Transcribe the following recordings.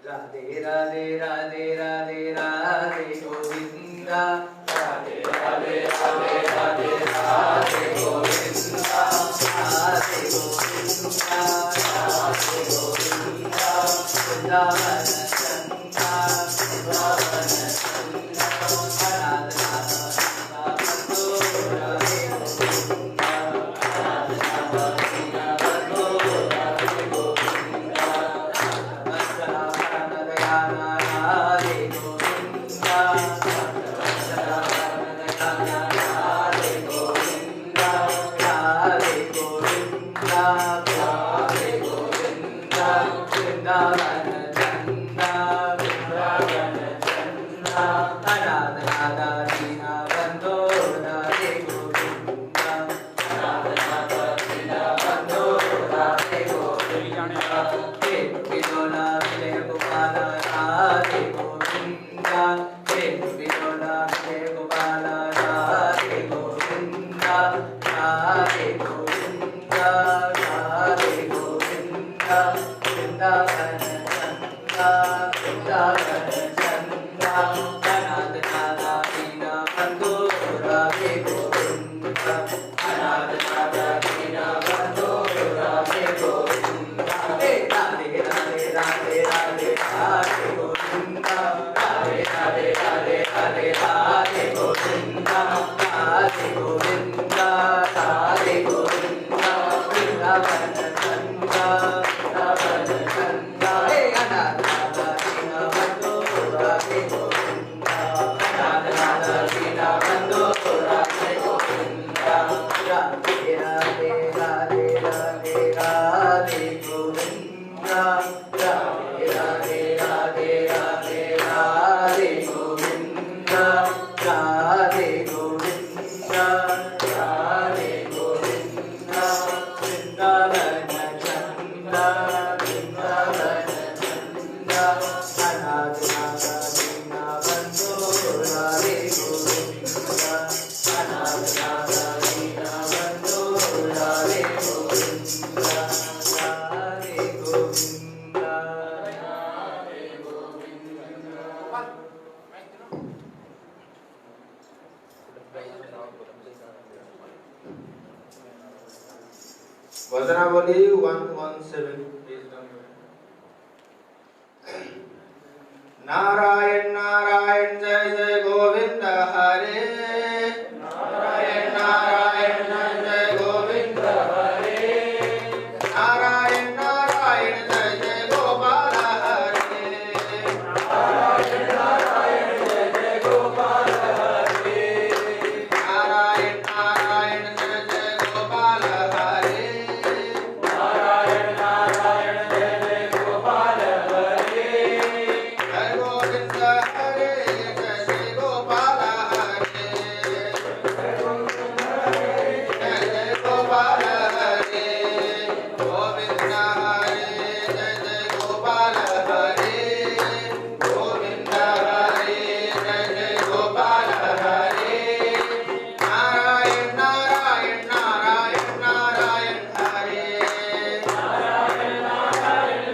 राधे राधे राधे राधे राधे गोविंदा राधे राधे राधे राधे राधे गोविंदा राधे गोविंदा राधे गोविंदा वृंदावन चंदा वृंदावन चंदा Radhe Vajranavali 117 please number. Narayan Narayan Jai Jai Govinda Hare Narayan Narayan Jai Jai Govinda Hare Narayan Narayan Jai Jai Gopala Hare Narayan Narayan Jai Jai Gopala Hare Narayan Narayan Jai Jai Gopala Hare Narayan Narayan Jai Jai Gopala Hare Jai Govinda Hare Jai Jai Gopala Hare Jai Govinda Hare Jai Jai Gopala Hare Govinda Hare Jai Jai Gopala Hare Govinda Hare Jai Jai Gopala Hare Narayan Narayan Narayan Narayan Hare Narayan Narayan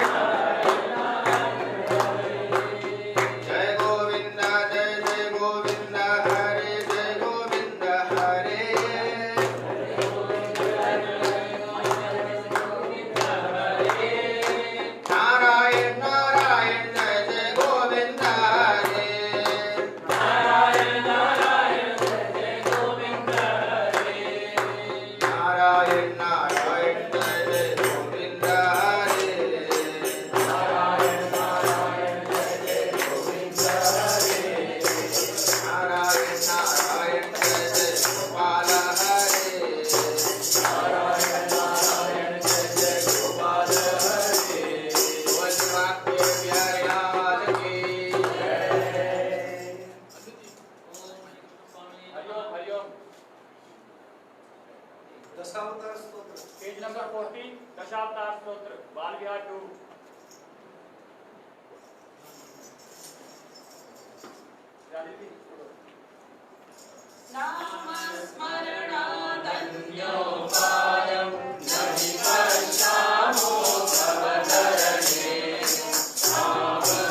Jai Govinda Jai Jai Govinda Hare Jai Govinda Hare Narayan Narayan Jai Jai Govinda Hare Narayan Narayan Jai Jai Govinda Hare Narayan Narayan Jai Jai Govinda Hare Narayan Narayan Jai Jai Govinda Hare Narayan Narayan Jai Jai Gopala Hare Narayan Narayan Jai Jai Gopala Hare Boल के प्यारे लाल की दशावतार स्तोत्र page number 40 Dashavatar स्तोत्र बाल विहार 2 नामस्मरणादन्योपायं नहि पश्यामो भवतरणे नाम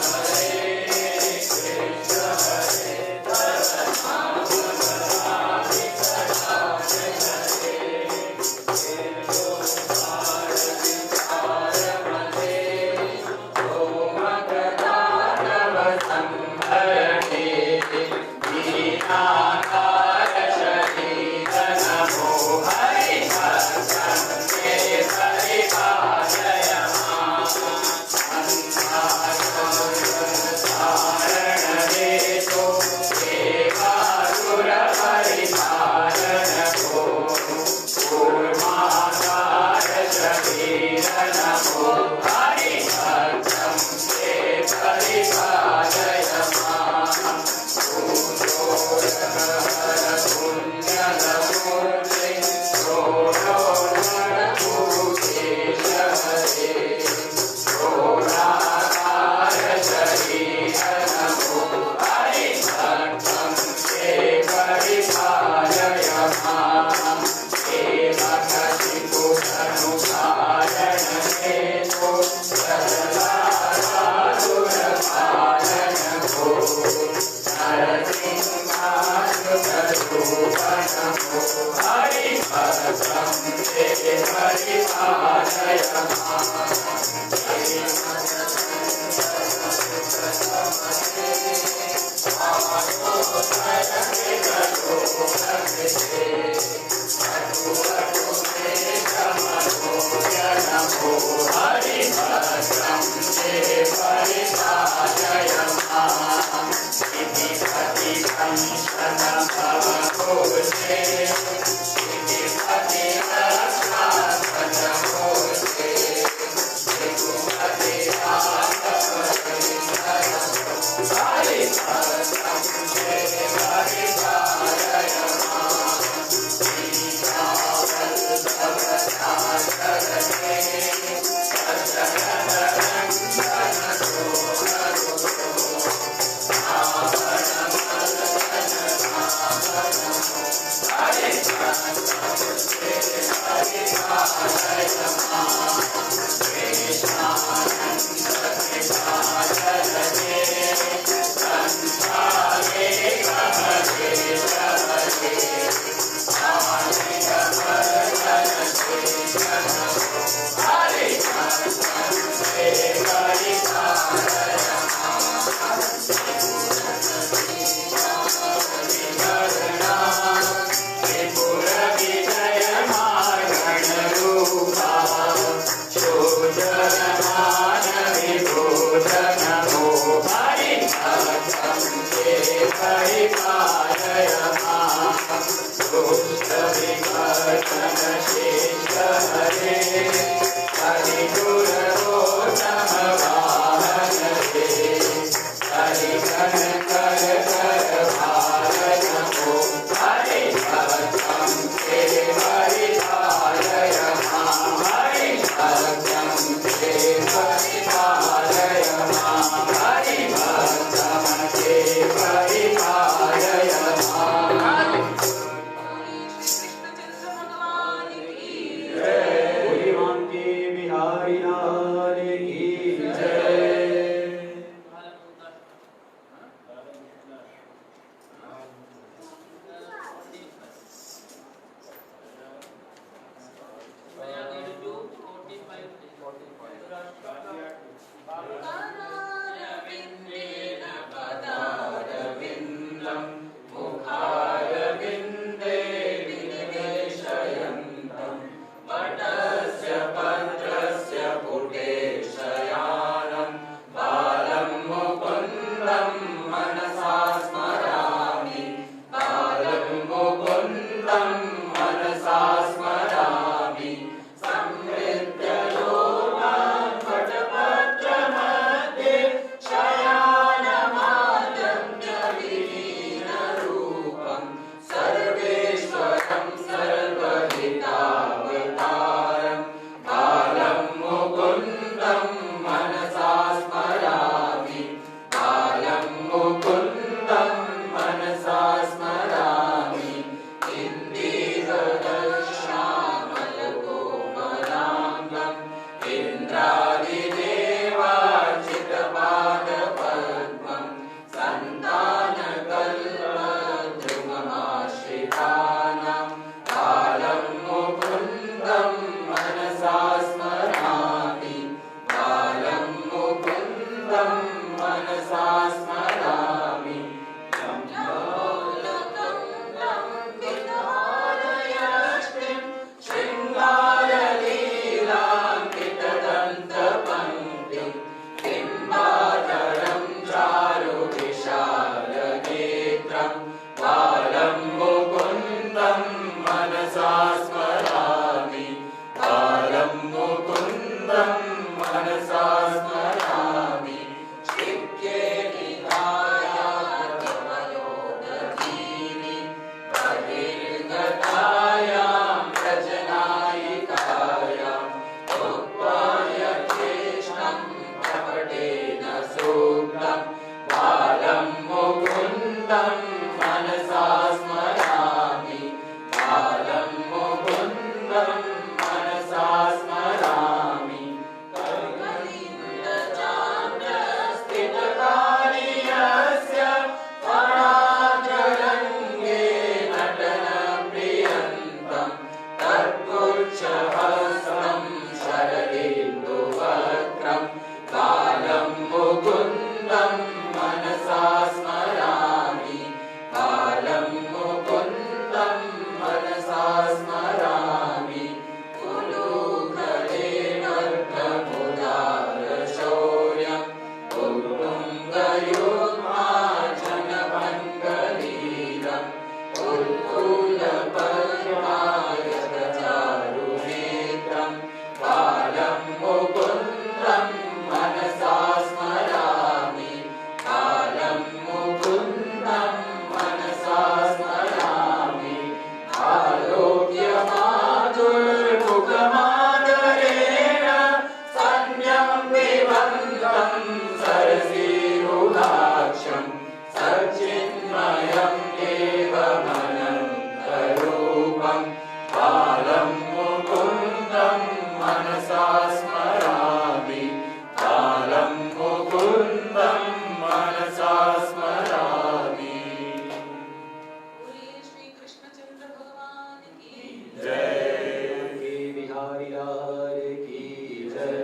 लाल की जय। मुखारविन्दे विनिवेशयन्तं वटस्य पत्रस्य पुटे शयानं बालं मुकुन्दं मनसा स्मरामि बालं मुकुन्दं मनसा स्मरामि संहृत्य लोकान् वटपत्रमध्ये शयानमाद्यन्त्य विलीनरूपं सर्वेश्वरं सर्वहितावतारं बालं मुकुन्दं मनसा स्मरामि बालं मुकुन्दं मनसा स्मरामि इन्दीरदर्शामलकोमलाङ्गम् इन्द्रादिदेवार्चितपादपद्मं सन्तानकल्पद्रुममाश्रितानां बालं मुकुन्दं मनसा स्मरामि बालं मुकुन्दं मनसा स्मरामि लम्बोलकं शृङ्गारलीलाङ्कितदन्तपङ्क्तिं बिम्बाधरं चारु विशालनेत्रं बालं मुकुन्दं मनसा स्मरामि बालं मुकुन्दं मनसा स्मरामि शिक्ये निधायामयोदधीनि बहिर्गतायां रजनायिकायाम् उत्पाय कृष्णं कपटेन सूक्तं बालं मुकुन्दं मनसा स्मरामि बालं मुकुन्दं मनसा स्मरामि कलिन्दचान्द्रस्थितकार्यस्य फणाग्ररङ्गे नटनप्रियन्तं तत्पुच्छहस्तं शरदिन्दुवक्त्रं बालं मुकुन्दं मनसा स्मरामि बालं मुकुन्दं मनसा स्मरामि कुलूकलेवर्धमुदारशौर्यम् उत्तुङ्गयुग्मार्जनभङ्गवीरम् उत्कूलपद्मायतचारुनेत्रं बालं मुकुन्दं मनसा स्मरामि बालं मुकुन्दं मनसा स्मरामि आलोक्यमाधुर्मुखमादरेण सन्यं पिबन्तं सरसीरुहाक्षं सच्चिन्मयं देवमनन्तरूपं बालं मुकुन्दं मनसा स्मरामि बालं मुकुन्दं मनसा स्मरामि श्री कृष्णचंद्र भगवान की जय की बिहारी लाल की जय।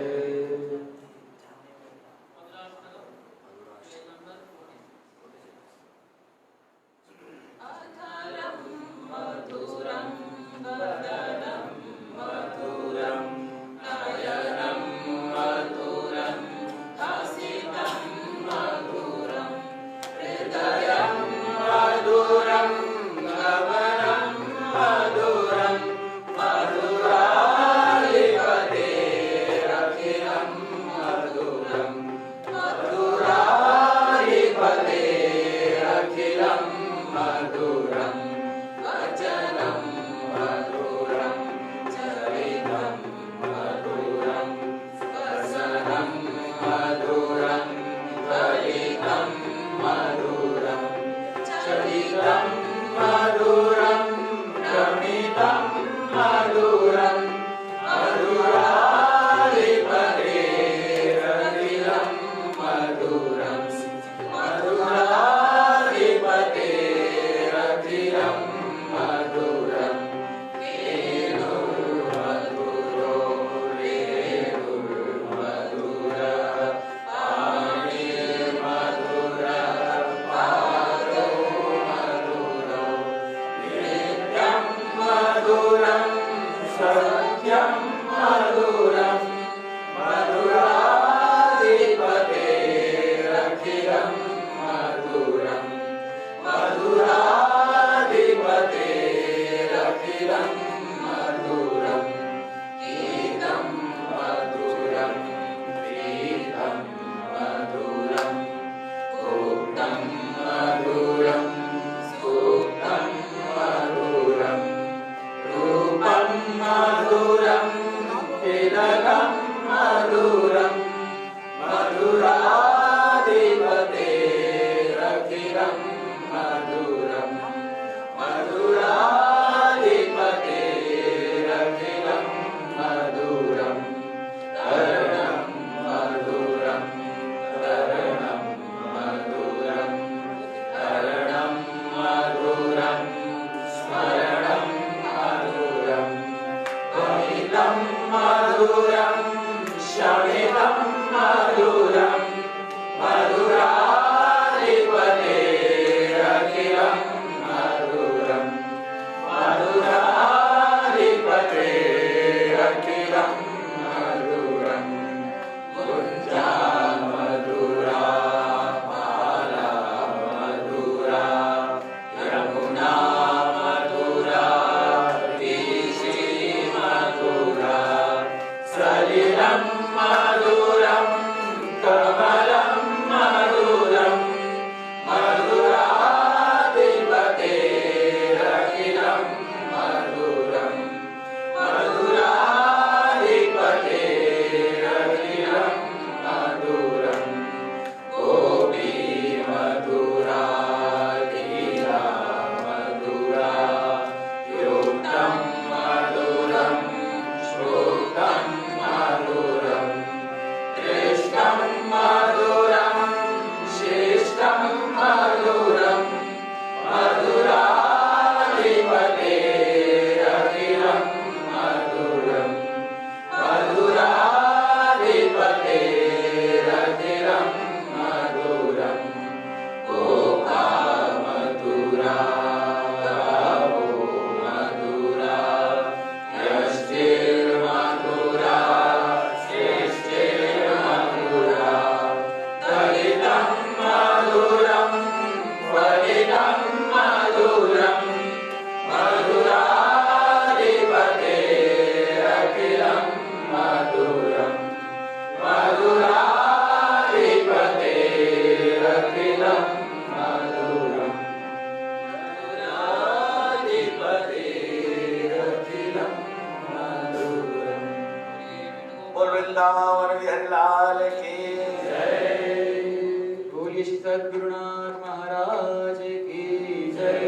की जय। बोलिए श्री सद्गुरुनाथ महाराज की जय।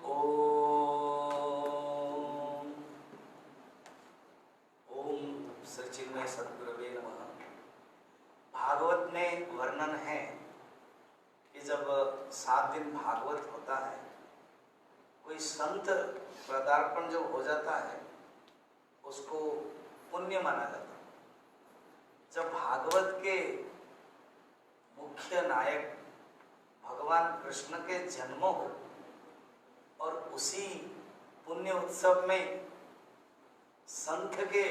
ओम ओम श्री चिन्मय सद्गुरुवे नमः। भागवत में वर्णन है कि जब 7 दिन भागवत होता है, कोई संत पदार्पण जो हो जाता है उसको पुण्य माना जाता है। जब भागवत के मुख्य नायक भगवान कृष्ण के जन्म हो और उसी पुण्य उत्सव में संत के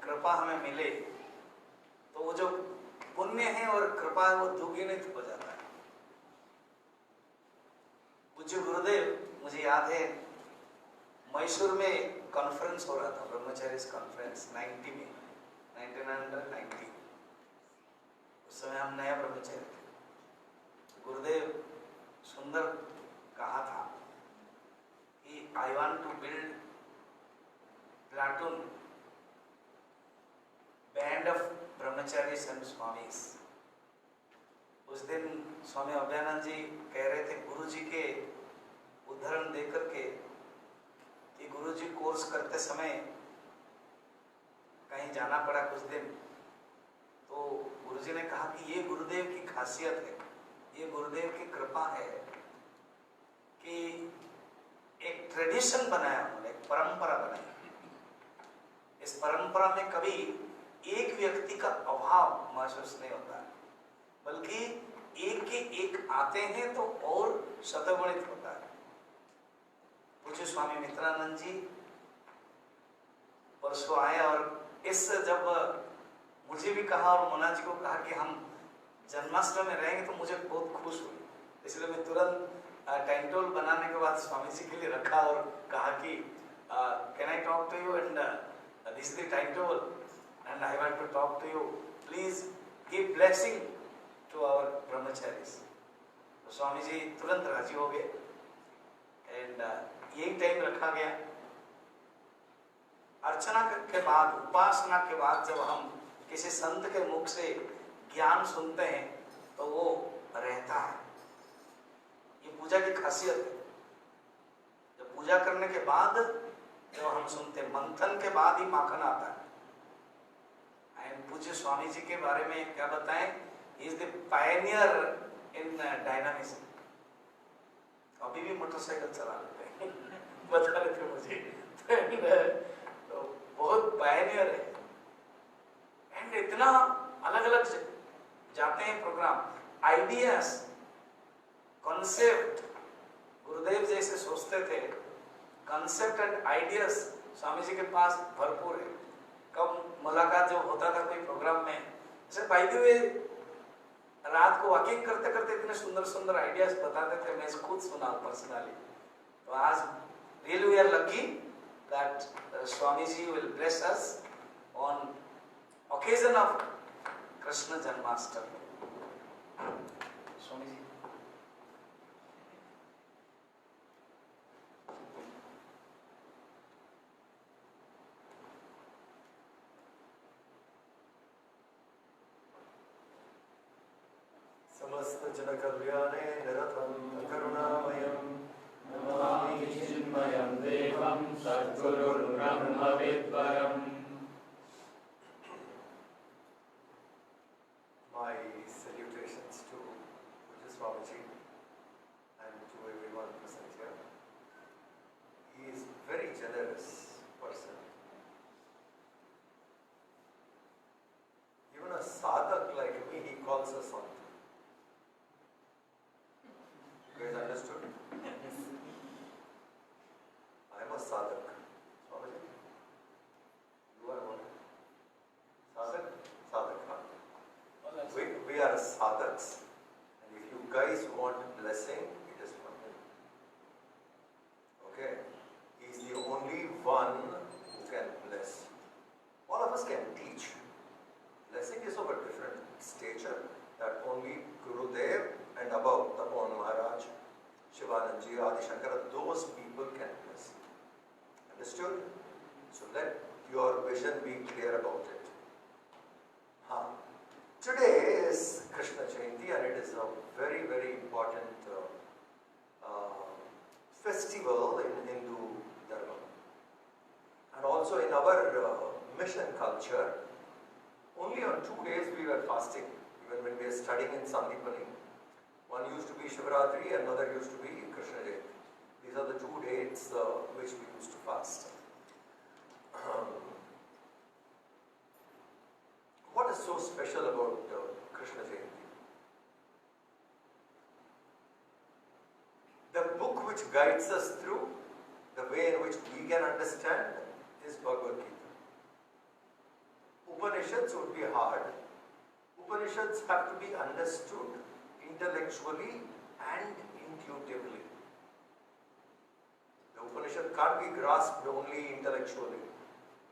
कृपा हमें मिले, तो वो जो पुण्य है और कृपा है वो दुगुनित हो जाता है। पूज्य गुरुदेव, मुझे याद है मैसूर में कॉन्फ्रेंस हो रहा था, ब्रह्मचारी कॉन्फ्रेंस 1990। उस समय हम नया ब्रह्मचारी थे। गुरुदेव सुंदर कहा था कि I want to build platoon band of brahmachari and swamis. उस दिन स्वामी अभयानंद जी कह रहे थे गुरु जी के उदाहरण देकर के कि गुरु जी कोर्स करते समय कहीं जाना पड़ा कुछ दिन, तो गुरुजी ने कहा कि ये गुरुदेव की खासियत है, ये गुरुदेव की कृपा है कि एक ट्रेडिशन बनाया उन्होंने, एक परंपरा बनाई। इस परंपरा में कभी एक व्यक्ति का अभाव महसूस नहीं होता, बल्कि एक के एक आते हैं तो और शतगुणित होता है। पूज्य स्वामी मित्रानंद जी परसों आए और इस जब मुझे भी कहा और मोना जी को कहा कि हम जन्माष्टमी में रहेंगे, तो मुझे बहुत खुश हुई। इसलिए मैं तुरंत टाइम बनाने के बाद स्वामी जी के लिए रखा और कहा कि can I talk to you and this is the time table and I want to talk to you, please give blessing to our brahmacharis. तो स्वामी जी तुरंत राजी हो गए एंड यही टाइम रखा गया। अर्चना के बाद, उपासना के बाद जब हम किसी संत के मुख से ज्ञान सुनते हैं तो वो रहता है। ये पूजा की खासियत है। जब पूजा करने के बाद जब हम सुनते हैं, मंथन के बाद ही माखन आता है। एंड पूज्य स्वामी जी के बारे में क्या बताएं, he is the Pioneer in dynamism. अभी भी मोटरसाइकिल चला लेते हैं बता रहे थे मुझे तो बहुत पायनियर है। एंड इतना अलग अलग जाते हैं प्रोग्राम, आइडियाज, कॉन्सेप्ट गुरुदेव जैसे सोचते थे, concept and ideas Swami ji के पास भरपूर है। कब मुलाकात जब होता था कोई प्रोग्राम में, जैसे बाय द वे रात को वॉकिंग करते करते इतने सुंदर सुंदर आइडियाज बताते थे, मैं खुद सुना पर्सनली। तो आज really we are lucky that Swami ji will bless us on occasion of Krishna Janmastami. Swami ji. समस्त जन कल्याणे निरतं करुणामयं नमामि चिन्मयं देवं सद्गुरुर्ब्रह्मविद्वरम्। My salutations to Puja Swamiji and to everyone present here. He is very generous person. Even a sadhak like me, he calls a sant. You guys understood? I am a sadhak. Swamiji, you are what? Sadhak? Sadhak, huh? We are sadhaks, and if you guys want blessing, it is from him. Okay? He is the only one who can bless. All of us can teach. Blessing is of a different stature that only Gurudev and above Tapon Maharaj, Shivananji, Adi Shankara, those people can bless. Understood? So let your vision be clear about it. Jayanti, and it is a very, very important festival in Hindu Dharma. And also in our mission culture, only on 2 days we were fasting, even when we were studying in Sandipani. One used to be Shivratri, another used to be Krishna Jayanti. These are the 2 dates which we used to fast. What is so special about Krishna Jayanti? The book which guides us through, the way in which we can understand, is Bhagavad Gita. Upanishads would be hard. Upanishads have to be understood intellectually and intuitively. The Upanishad can't be grasped only intellectually.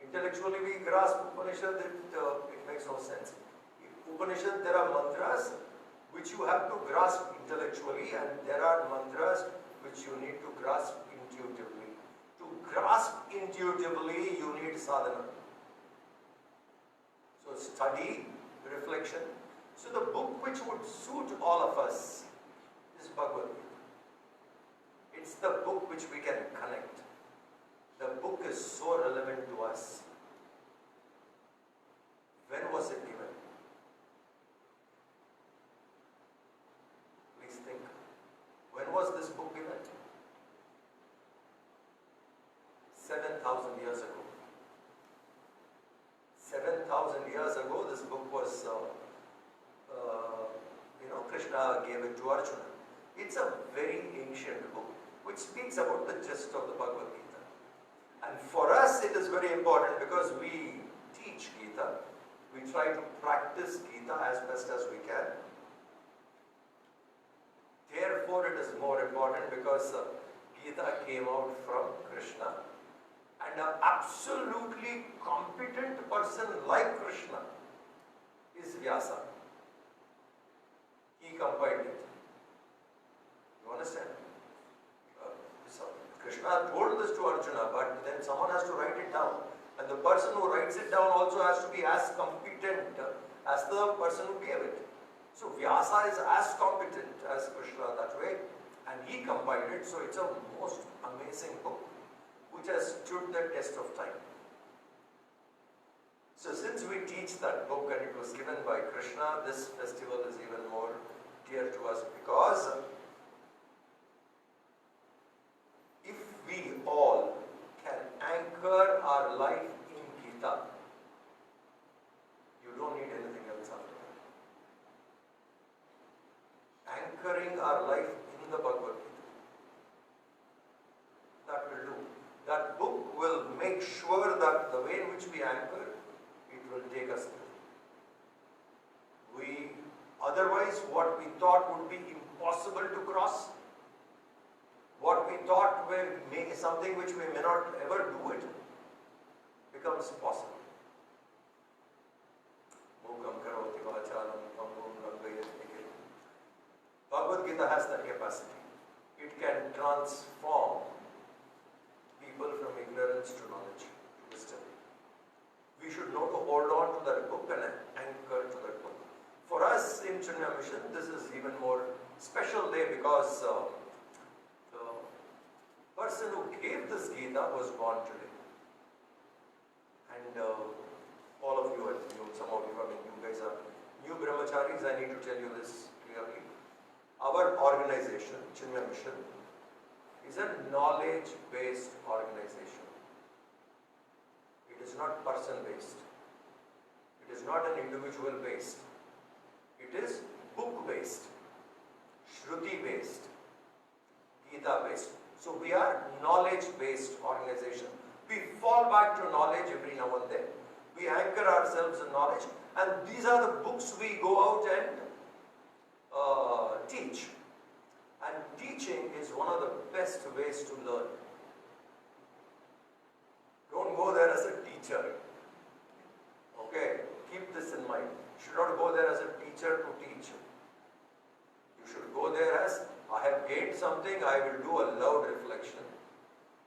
Intellectually we grasp Upanishad, it makes no sense. In Upanishad there are mantras which you have to grasp intellectually, and there are mantras which you need to grasp intuitively. To grasp intuitively you need sadhana. So study, reflection. So the book which would suit all of us is Bhagavad Gita. It's the book which we can connect. The book is so relevant to us. When was it given? Please think. When was this book given? 7,000 years ago. 7,000 years ago, this book was, Krishna gave it to Arjuna. It's a very ancient book which speaks about the gist of the Bhagavad Gita. And for us, it is very important because we teach Gita. We try to practice Gita as best as we can. Therefore, it is more important because Gita came out from Krishna. And an absolutely competent person like Krishna is Vyasa. He compiled it. You understand? So Krishna told this to Arjuna, but then someone has to write it down. And the person who writes it down also has to be as competent as the person who gave it. So Vyasa is as competent as Krishna that way, and he compiled it. So it's a most amazing book which has stood the test of time. So since we teach that book and it was given by Krishna, this festival is even more dear to us because if we all can anchor our life in Gita, you don't need anything else after that. Anchoring our life in the Bhagavad Gita. That will do. That book will make sure that the way in which we anchor, it will take us there. Otherwise, what we thought would be impossible to cross, what we thought may something which we may not ever do it, becomes possible. Bhagavad Gita has that capacity. It can transform people from ignorance to knowledge, to wisdom. We should know to hold on to that book and anchor to that book. For us in Chinmaya Mission, this is even more special day because the person who gave this Gita was born today. And all of you, some of you, you guys are new brahmacharis, I need to tell you this clearly. Our organization, Chinmaya Mission, is a knowledge-based organization. It is not person-based. It is not an individual-based. It is book-based, Shruti-based, Gita-based. So we are knowledge-based organization. We fall back to knowledge every now and then. We anchor ourselves in knowledge, and these are the books we go out and teach. And teaching is one of the best ways to learn. Don't go there as a teacher. Okay, keep this in mind. You should not go there as a teacher to teach. You should go there as, I have gained something, I will do a loud reflection.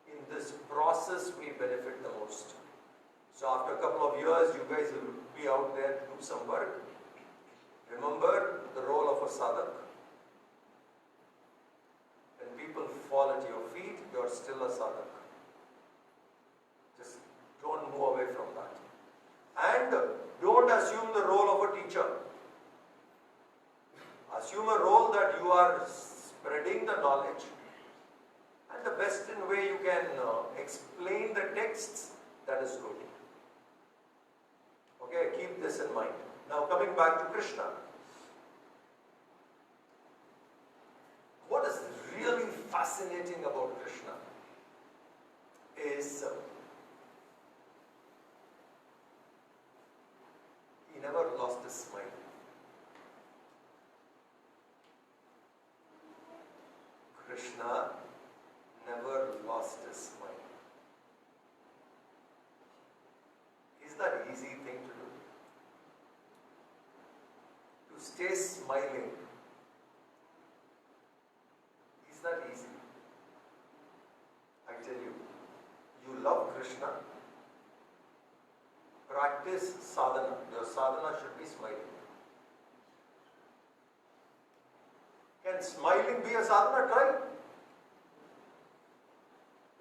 In this process, we benefit the most. So after a couple of years, you guys will be out there to do some work. Remember the role of a sadhak. When people fall at your feet, you're still a sadhak. Just don't move away from that. And don't assume the role of a teacher. Assume a role that you are spreading the knowledge, and the best in way you can explain the texts, that is good. Okay, keep this in mind. Now coming back to Krishna. What is really fascinating about Krishna is he never lost his smile. Krishna never lost his smile. Is that easy thing to do? To stay smiling. Is that easy? I tell you, you love Krishna, practice sadhana. Your sadhana should be smiling. Can smiling be a sadhana? Try.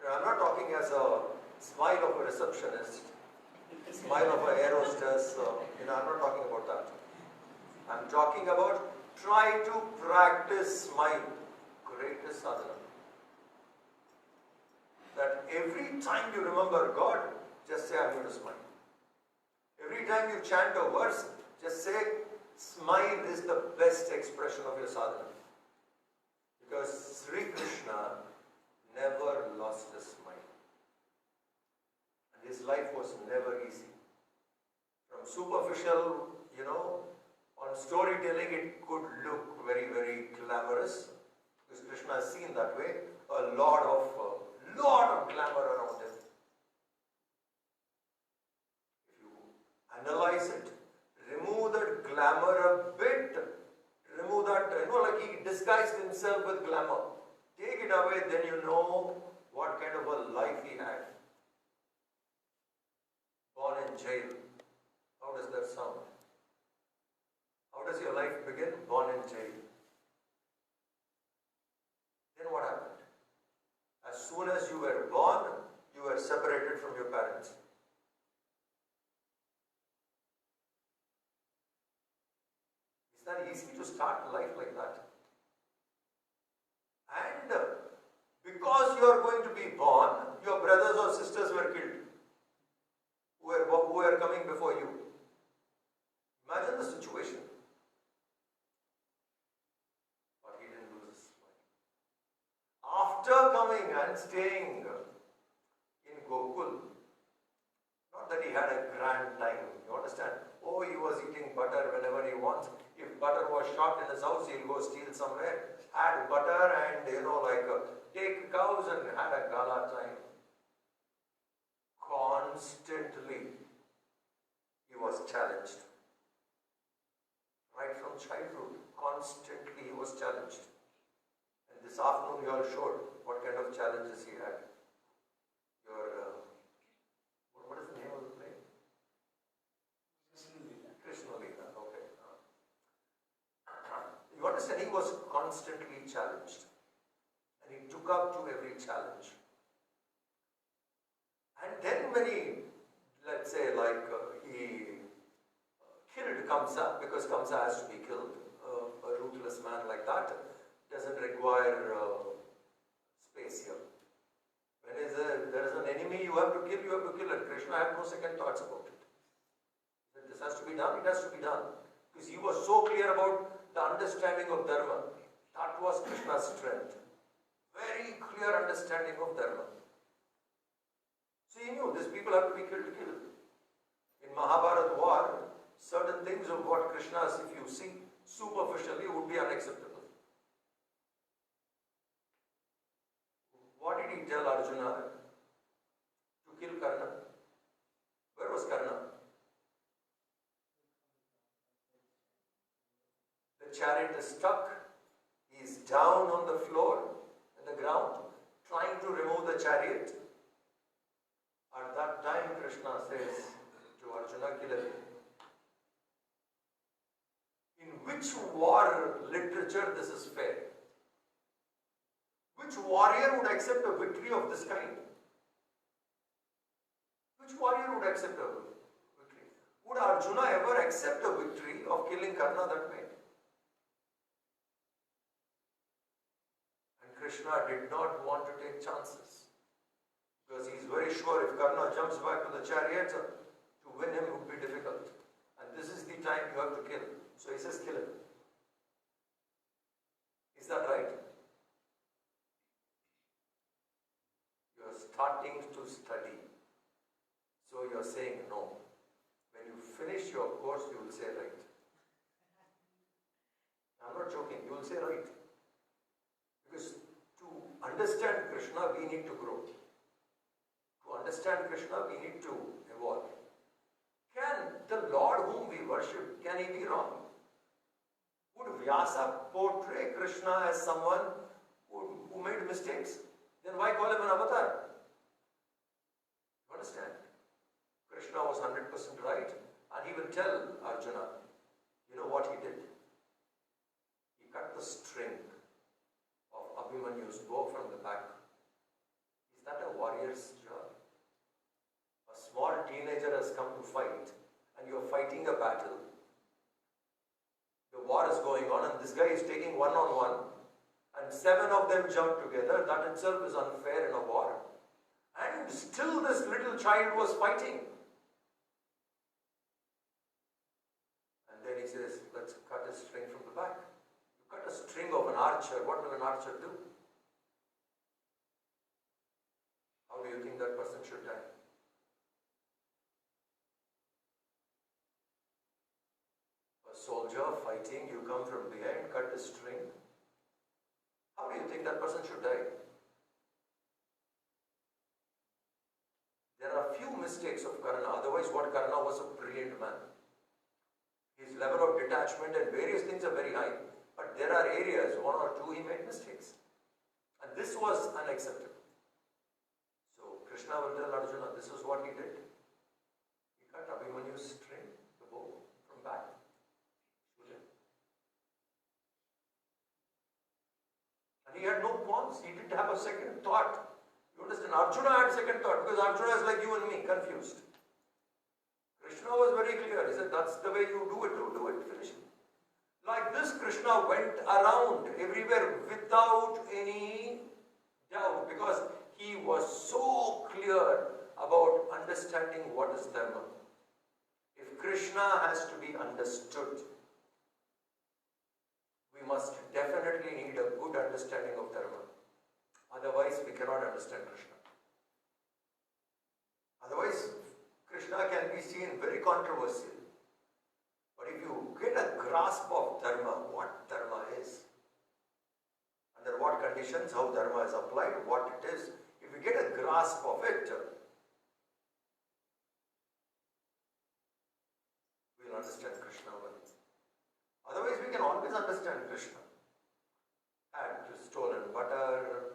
I'm not talking as a smile of a receptionist, smile of an air hostess. I'm not talking about that. I'm talking about try to practice smile. Greatest sadhana. That every time you remember God, just say, I'm going to smile. Every time you chant a verse, just say, smile is the best expression of your sadhana. Because Sri Krishna never lost his smile. And his life was never easy. From superficial, on storytelling, it could look very, very glamorous. Because Krishna is seen that way. A lot of glamour around him. If you analyze it, remove that glamour a bit. Remove that, like he disguised himself with glamour. Take it away, then you know what kind of a life he had. Born in jail. How does that sound? How does your life begin? Born in jail. Then what happened? As soon as you were born, you were separated from your parents. Is that easy to start life like that? And because you are going to be born, your brothers or sisters were killed who were coming before you. Imagine the situation. But he didn't lose his smile. After coming and staying in Gokul, not that he had a grand time, you understand? Oh, he was eating butter whenever he wants. If butter was short in his house, he'll go steal somewhere, add butter and, take cows and had a gala time. Constantly, he was challenged. Right from childhood, constantly he was challenged. And this afternoon you all showed what kind of challenges he had. What is the name of the play? Krishna Leela, okay. You understand, he was constantly challenged. And he took up to every challenge. And then when he, let's say, he killed Kamsa, because Kamsa has to be killed. A ruthless man like that doesn't require space here. When there is an enemy you have to kill, And Krishna had no second thoughts about it. He said, this has to be done, it has to be done. Because he was so clear about the understanding of Dharma. That was Krishna's strength. Very clear understanding of Dharma. So he knew these people have to be killed. In Mahabharata war, certain things of what Krishna, if you see superficially, would be unacceptable. What did he tell Arjuna? To kill Karna. Where was Karna? The chariot is stuck. He is down on the floor, in the ground, trying to remove the chariot. At that time, Krishna says to Arjuna, kill him. In which war literature this is fair? Which warrior would accept a victory of this kind? Which warrior would accept a victory? Would Arjuna ever accept a victory of killing Karna that way? And Krishna did not want to take chances. Because he is very sure if Karna jumps back to the chariot, to win him would be difficult. And this is the time you have to kill. So he says, kill him. Is that right? You are starting to study. So you are saying no. When you finish your course, you will say right. I'm not joking. You will say right. Because to understand Krishna, we need to grow. To understand Krishna, we need to evolve. Can the Lord whom we worship, can he be wrong? Would Vyasa portray Krishna as someone who made mistakes? Then why call him an avatar? You understand? Krishna was 100% right, and he will tell Arjuna, you know what he did? He cut the string of Abhimanyu's bow from the back. Is that a warrior's job? A small teenager has come to fight, and you are fighting a battle. The war is going on, and this guy is taking one-on-one, and 7 of them jump together. That itself is unfair in a war. And still this little child was fighting. And then he says, let's cut a string from the back. You cut a string of an archer. What will an archer do? How do you think that person should die? A soldier fighting, you come from behind, cut a string. How do you think that person should die? There are few mistakes of Karna. Otherwise, what Karna was a brilliant man. His level of detachment and various things are very high. But there are areas, 1 or 2, he made mistakes. And this was unacceptable. So Krishna will tell Arjuna, this is what he did. He cut Abhimanyu's string, the bow, from back. And he had no qualms. He didn't have a second thought. You understand? Arjuna had a second thought because Arjuna is like you and me, confused. Krishna was very clear. He said, that's the way you do it, finish it. Like this, Krishna went around everywhere without any doubt because he was so clear about understanding what is Dharma. If Krishna has to be understood, we must definitely need a good understanding of Dharma. Otherwise, we cannot understand Krishna. Otherwise, Krishna can be seen very controversial. But if you get a grasp of Dharma, what Dharma is, under what conditions, how Dharma is applied, what it is, if you get a grasp of it, we will understand Krishna well. Otherwise, we can always understand Krishna. Had stolen butter,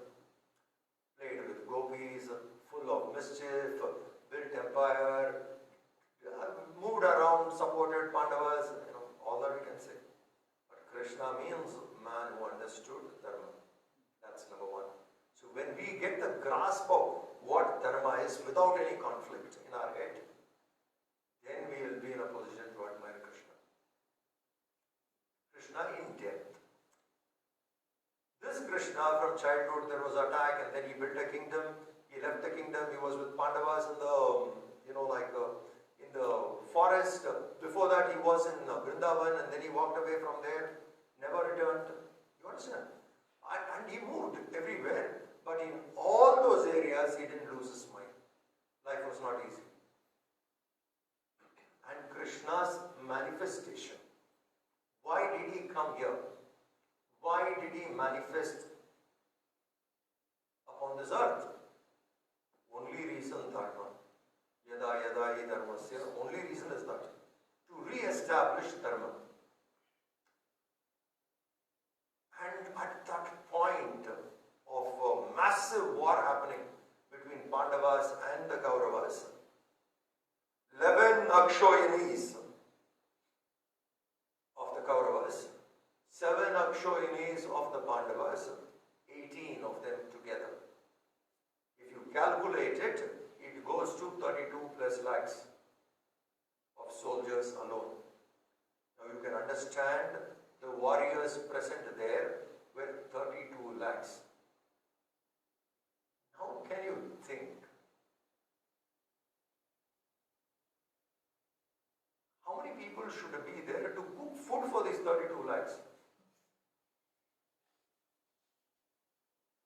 played with gopis, full of mischief, built empire, moved around, supported Pandavas, all that we can say. But Krishna means man who understood Dharma. That's number 1. So when we get the grasp of what Dharma is without any conflict in our head, then we will be in a position to admire Krishna. Krishna in depth. This Krishna from childhood, there was attack and then he built a kingdom. He left the kingdom. He was with Pandavas in the, in the forest. Before that he was in Vrindavan and then he walked away from there. Never returned. You understand? And he moved everywhere. But in all those areas he didn't lose his mind. Life was not easy. And Krishna's manifestation. Why did he come here? Why did he manifest upon this earth? Only reason, Dharma. Yada yada hi dharmasya. Only reason is that. To re-establish Dharma. And at that point of a massive war happening between Pandavas and the Kauravas, 11 Akshoyanis of the the Kauravas, 7 Akshohinis of the Pandavas, 18 of them together. If you calculate it, it goes to 32 plus lakhs of soldiers alone. Now you can understand the warriors present there were 32 lakhs. How can you think? How many people should be there to cook food for these 32 lakhs?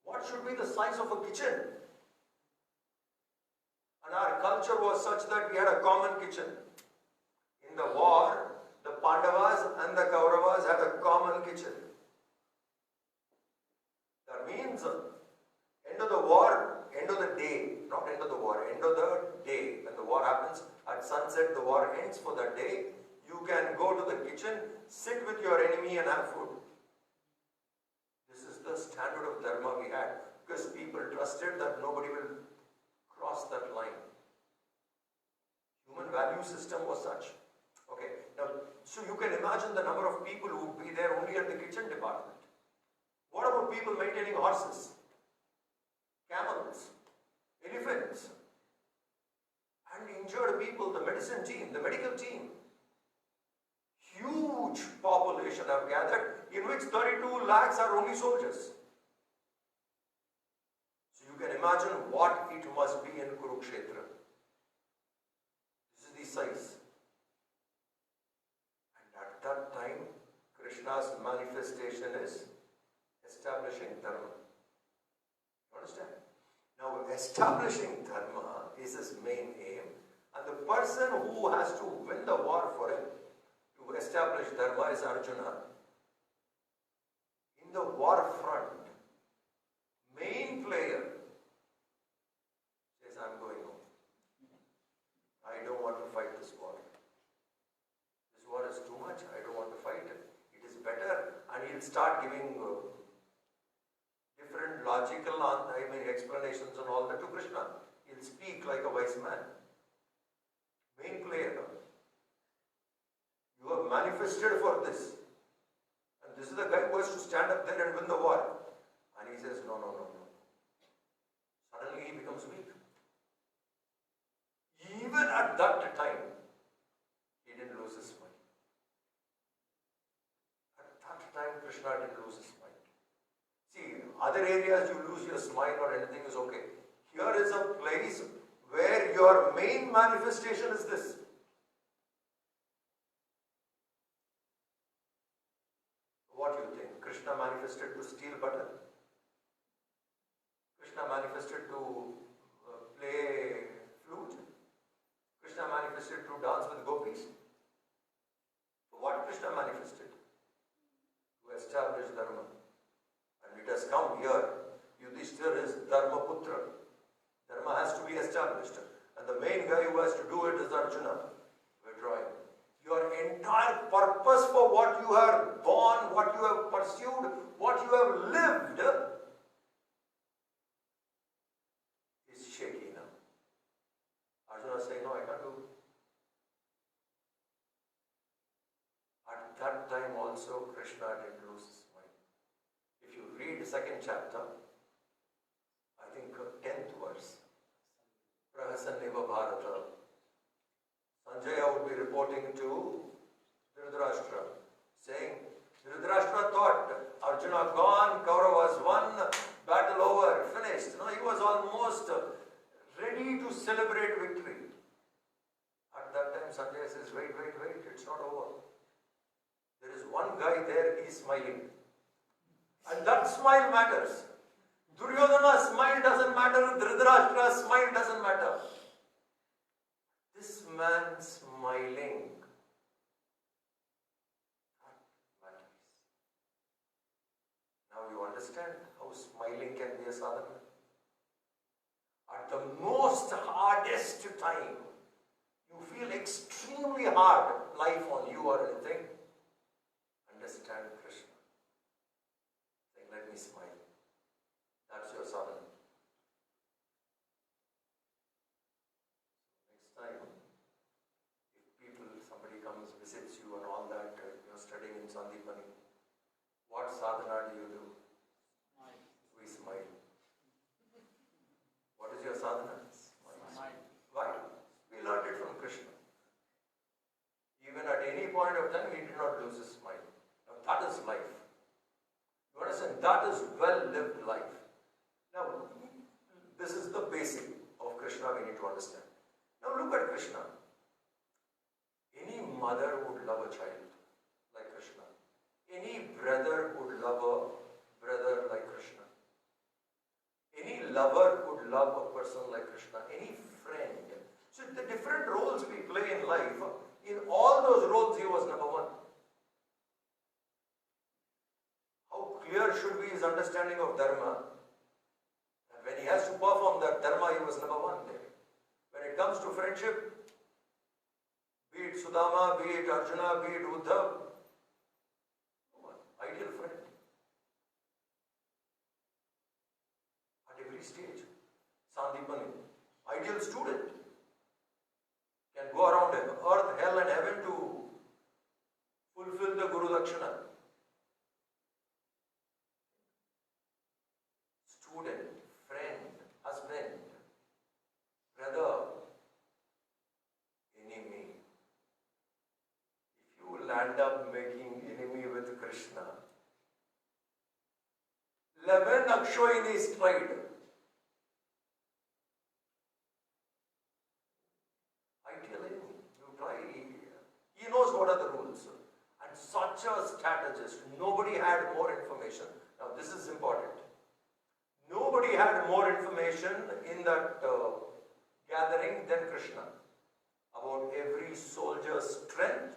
What should be the size of a kitchen? And our culture was such that we had a common kitchen. In the war, the Pandavas and the Kauravas had a common kitchen. That means, end of the war, end of the day, not end of the war, end of the day. When the war happens, at sunset, the war ends for that day. You can go to the kitchen, sit with your enemy and have food. This is the standard of dharma we had, because people trusted that nobody will cross that line. Human value system was such. Okay, now, so you can imagine the number of people who would be there only at the kitchen department. What about people maintaining horses, camels, elephants, and injured people, the medicine team, the medical team? Huge population have gathered, in which 32 lakhs are only soldiers. So you can imagine what it must be in Kurukshetra. This is the size. And at that time, Krishna's manifestation is establishing dharma. You understand? Now, establishing dharma is his main aim, and the person who has to win the war for him to establish dharma is Arjuna. In the war front, main player says, I'm going home. I don't want to fight this war. This war is too much. I don't want to fight it. It is better. And he'll start giving different logical explanations and all that to Krishna. He'll speak like a wise man. Main player. You have manifested for this. And this is the guy who has to stand up there and win the war. And he says, no, no, no, no. Suddenly he becomes weak. Even at that time, he didn't lose his mind. At that time, Krishna didn't lose his mind. See, other areas you lose your smile or anything is okay. Here is a place where your main manifestation is this. What do you think? Krishna manifested to steal butter? Krishna manifested to play flute? Krishna manifested to dance with gopis? So what Krishna manifested? To establish dharma. And it has come here. Yudhishthira is Dharma Putra. Dharma has to be established. And the main guy who has to do it is Arjuna. Withdrawing. Your entire purpose for what you have born, what you have pursued, what you have lived is shaky now. Arjuna is saying, no, I can't do it. At that time also, Krishna didn't lose his mind. If you read the second chapter, I think 10th verse, Prahasanneva Bharata, Sanjaya would be reporting to Dhritarashtra, saying, Dhritarashtra thought, Arjuna gone, Kauravas won, battle over, finished. No, he was almost ready to celebrate victory. At that time, Sanjaya says, wait, it's not over. There is one guy there, he is smiling. And that smile matters. Duryodhana's smile doesn't matter, Dhritarashtra's smile doesn't matter. This man smiling, that matters. Now you understand how smiling can be a sadhana. At the most hardest time, you feel extremely hard life on you or anything, understand Krishna. Saying, let me smile. That's your sadhana. Next time, if somebody comes, visits you and all that, you're studying in sadhana do you do? We smile. What is your sadhana? Smile. Why? We learned it from Krishna. Even at any point of time, he did not lose his smile. Now that is life. You understand? That is well-lived life. Now, this is the basic of Krishna we need to understand. Now look at Krishna. Any mother would love a child like Krishna. Any brother would love a brother like Krishna. Any lover would love a person like Krishna. Any friend. So the different roles we play in life, in all those roles he was number one. How clear should be his understanding of dharma? And when he has to perform that dharma, he was number one there. When it comes to friendship, be it Sudama, be it Arjuna, be it Uddhav, ideal friend. At every stage. Sandipani, ideal student. Can go around earth, hell and heaven to fulfill the Guru Dakshina. Student, friend, husband, brother, enemy. If you land up making enemy with Krishna, 11 Akshoini stride. Ideal enemy. You try. He knows what are the rules. And such a strategist. Nobody had more information. Now this is important. Nobody had more information in that gathering than Krishna about every soldier's strength,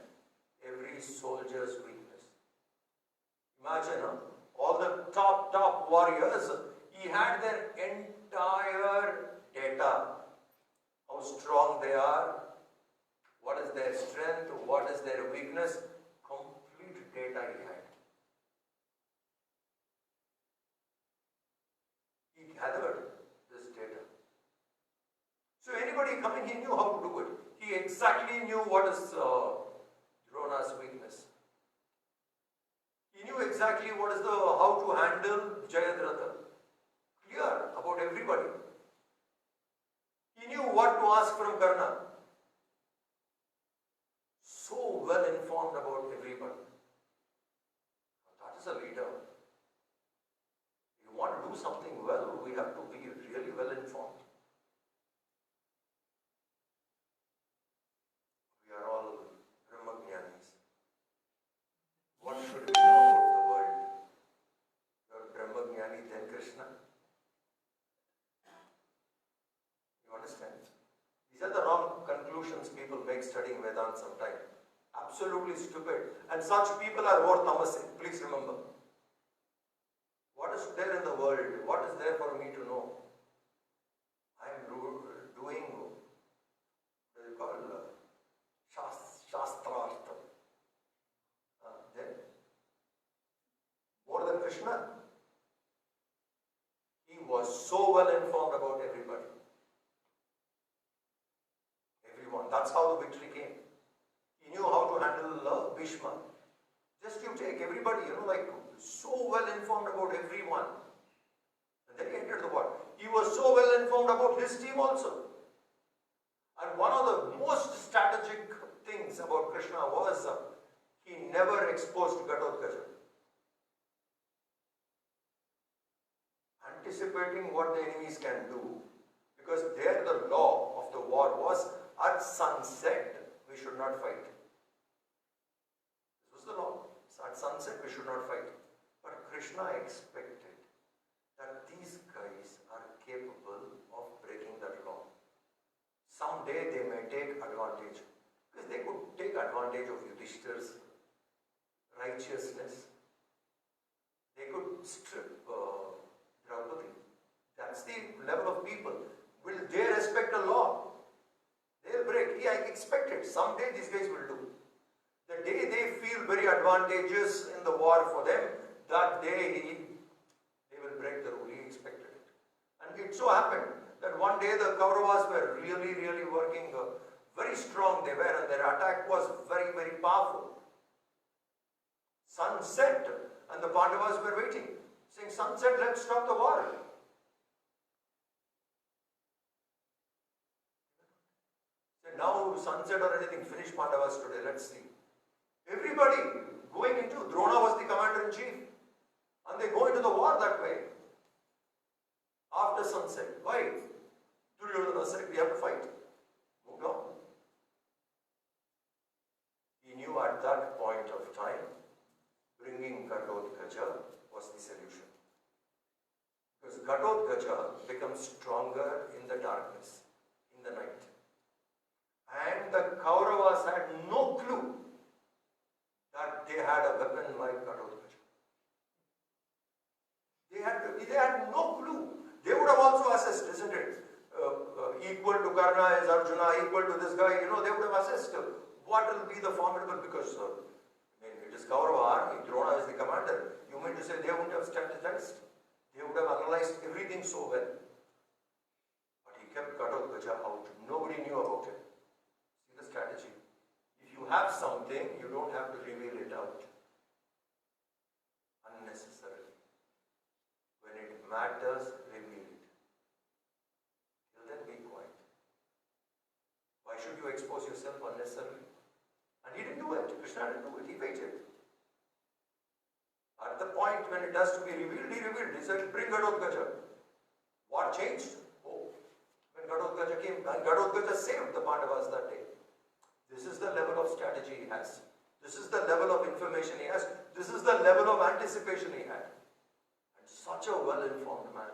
every soldier's weakness. Imagine, all the top warriors, he had their entire data. How strong they are, what is their strength, what is their weakness, complete data he had. He gathered this data. So anybody coming, he knew how to do it. He exactly knew what is Drona's weakness. He knew exactly what is how to handle Jayadratha. Clear about everybody. He knew what to ask from Karna. So well informed about everybody. That is a leader. If you want to do something well, we have to be really well informed. We are all Brahmagyanis. What should we know about the world? You are Brahmagyani, then Krishna. You understand? These are the wrong conclusions people make studying Vedanta sometimes. Absolutely stupid. And such people are more tamasic. Please remember. What is there in the world? What is there for me to know? I am doing what is called Shastrartha. Then, more than Krishna, he was so well informed about everybody. Everyone. That's how the victory came. He knew how to handle Bhishma. Just you take everybody, like so well informed about everyone. And then he entered the war. He was so well informed about his team also. And one of the most strategic things about Krishna was he never exposed Gatotkaja. Anticipating what the enemies can do. Because there the law of the war was at sunset we should not fight. This was the law. At sunset we should not fight. But Krishna expected that these guys are capable of breaking that law. Someday they may take advantage. Because they could take advantage of Yudhishthir's righteousness. They could strip Draupadi. That's the level of people. Will they respect the law? They'll break. Yeah, I expect it. Someday these guys will do. The day they feel very advantageous in the war for them, that day they will break the rule. He expected it. And it so happened that one day the Kauravas were really working very strong they were, and their attack was very powerful. Sun set, And the Pandavas were waiting, saying, sunset, let's stop the war. So now sunset or anything, finish Pandavas today, let's see. Everybody going into, Drona was the commander-in-chief. And they go into the war that way. After sunset. Why? Duryodhana said, we have to fight. Moved on. He knew at that point of time, bringing Ghatotkacha was the solution. Because Ghatotkacha becomes stronger in the darkness, in the night. And the Kauravas had no clue that they had a weapon like Ghatotkacha. They had no clue. They would have also assessed, isn't it? Equal to Karna is Arjuna, equal to this guy, they would have assessed what will be the formidable, because it is Kaurava army, Drona is the commander. You mean to say they wouldn't have strategized? They would have analyzed everything so well. But he kept Ghatotkacha out. Nobody knew about it. See the strategy. If you have something, you don't have to reveal it out unnecessarily. When it matters, reveal it. Till then, be quiet. Why should you expose yourself unnecessarily? And he didn't do it. Krishna didn't do it. He waited. At the point when it has to be revealed, he revealed. He said, bring Ghatotkacha. What changed? Oh, when Ghatotkacha came, and Ghatotkacha saved the Pandavas that day. This is the level of strategy he has. This is the level of information he has. This is the level of anticipation he had. And such a well-informed man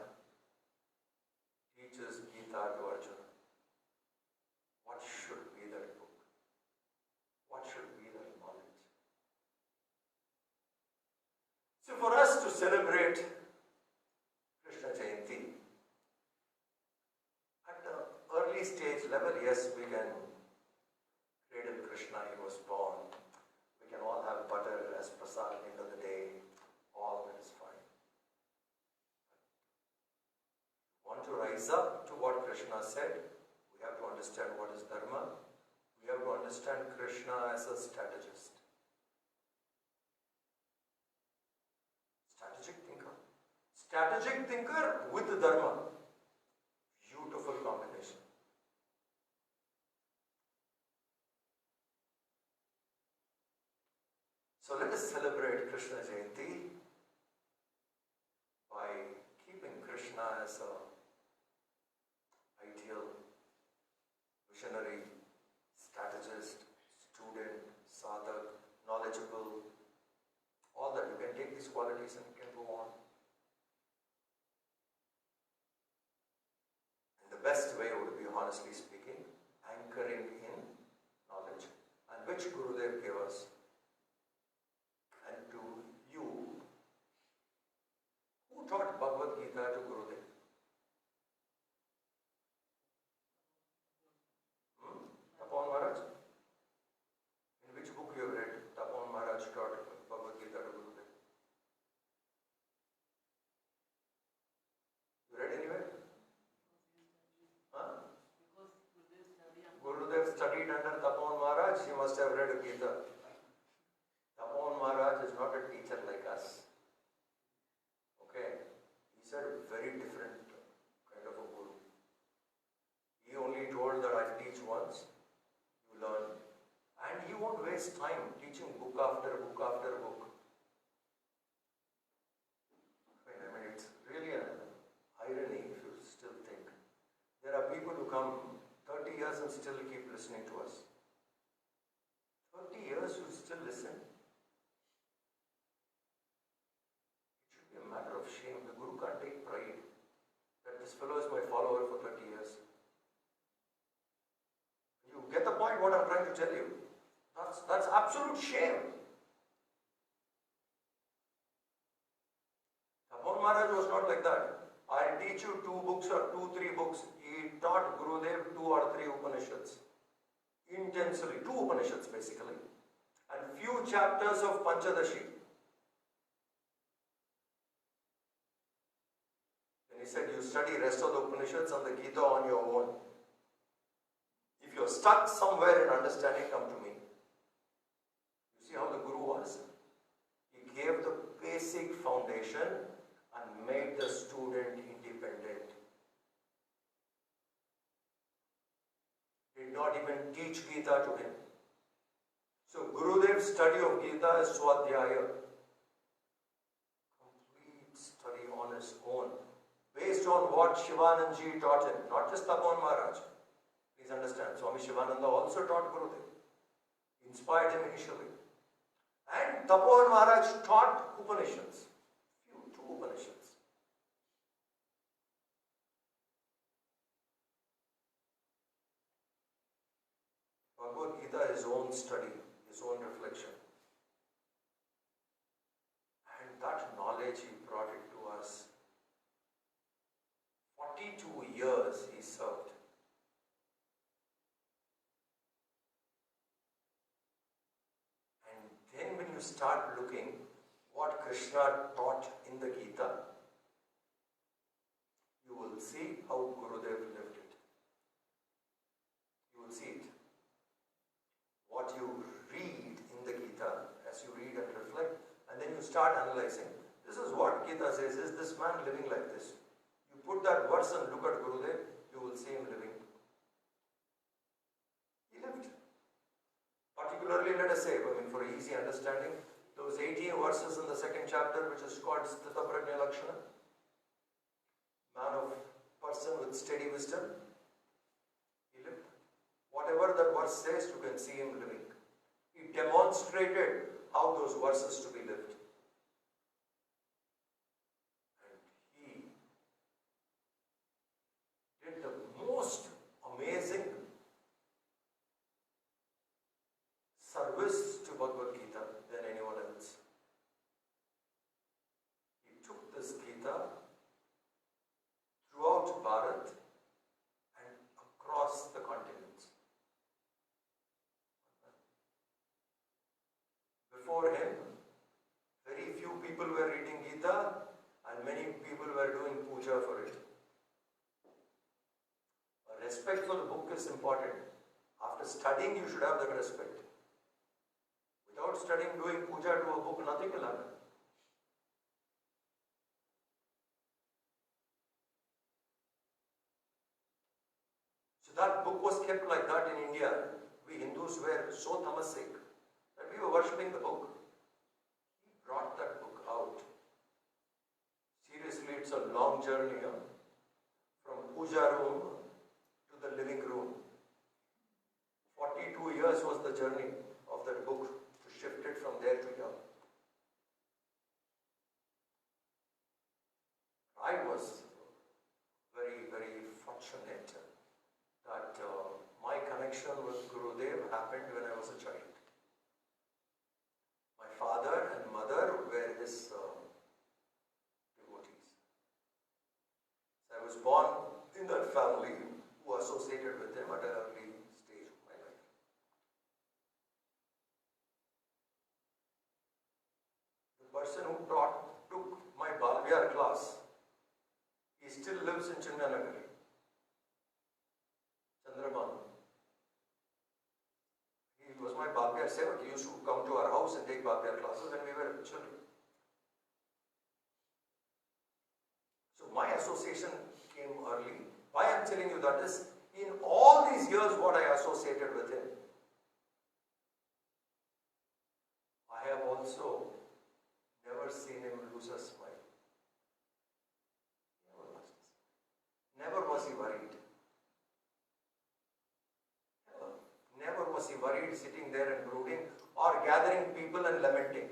teaches Gita to Arjuna. What should be that book? What should be that knowledge? So for us to celebrate Krishna Jayanti, at the early stage level, yes, we can cradle Krishna, he was born. We can all have butter as prasad at the end of the day. All that is fine. Want to rise up to what Krishna said? We have to understand what is dharma. We have to understand Krishna as a strategist. Strategic thinker. Strategic thinker with dharma. Beautiful combination. So let us celebrate Krishna Jayanti by keeping Krishna as a ideal, visionary, strategist, student, sadhak, knowledgeable, all that. You can take these qualities and you can go on. And the best way would be, honestly speaking, anchoring in knowledge, and which Gurudev gave us. And to you, who taught Bhagavad Gita to Gurudev? Tapan Maharaj? In which book you have read Tapan Maharaj taught Bhagavad Gita to Gurudev? You read anywhere? Huh? Gurudev studied under Tapan Maharaj, he must have read Gita. Tapan Maharaj is not a teacher like us. Okay? He's a very different kind of a guru. He only told that I teach once, you learn. And he won't waste time teaching book after book after book. I mean, it's really an irony if you still think. There are people who come 30 years and still keep listening to us. 30 years you still listen? Matter of shame. The Guru can't take pride that this fellow is my follower for 30 years. You get the point what I'm trying to tell you. That's absolute shame. Tapan Maharaj was not like that. I'll teach you 2 books or 2-3 books. He taught Gurudev 2 or 3 Upanishads. Intensely. 2 Upanishads basically. And few chapters of Panchadashi. He said, you study rest of the Upanishads and the Gita on your own. If you're stuck somewhere in understanding, come to me. You see how the Guru was? He gave the basic basic foundation and made the student independent. Did not even teach Gita to him. So Gurudev's study of Gita is Swadhyaya. Complete study on his own. Based on what Shivanandaji taught him, not just Tapan Maharaj. Please understand, Swami Shivananda also taught Gurudev. Inspired him initially. And Tapan Maharaj taught Upanishads. Two Upanishads. Bhagavad Gita, his own study, his own reflection. And that knowledge he brought it to us. 42 years he served. And then when you start looking what Krishna taught in the Gita, you will see how Gurudev lived it. You will see it. What you read in the Gita, as you read and reflect, and then you start analyzing. This is what Gita says, is this man living like this? You put that verse and look at Gurudev, you will see him living. He lived. Particularly, let us say, for easy understanding, those 18 verses in the second chapter, which is called Sthita Prajna Lakshana, man of person with steady wisdom, he lived. Whatever that verse says, you can see him living. He demonstrated how those verses to be lived. And he did the most amazing service to Bhagavad Gita than anyone else. He took this Gita throughout Bharat and across the continents. Before him, very few people were reading Gita and many people were doing puja for it. Respect for the book is important. After studying, you should have that respect. Without studying, doing puja to a book, nothing will happen. So that book was kept like that in India. We Hindus were so tamasic that we were worshipping the book. He brought that book out. Seriously, it's a long journey, from puja room to the living room. 42 years was the journey of that book to shift it from there to here. I was very, very fortunate that my connection with Gurudev happened when I was a child. My father and mother were his devotees. So I was born in that family who associated with him at an early stage of my life. The person who took my Balviyar class, he still lives in Chinmanagar. Chandraban. He was my Balviyar Sevak. He used to come to our house and take Balviyar classes when we were children. So my association came early. Why I am telling you that is, in all these years what I associated with him, I have also never seen him lose a smile. Never lost a smile. Never was he worried. Never was he worried, sitting there and brooding or gathering people and lamenting.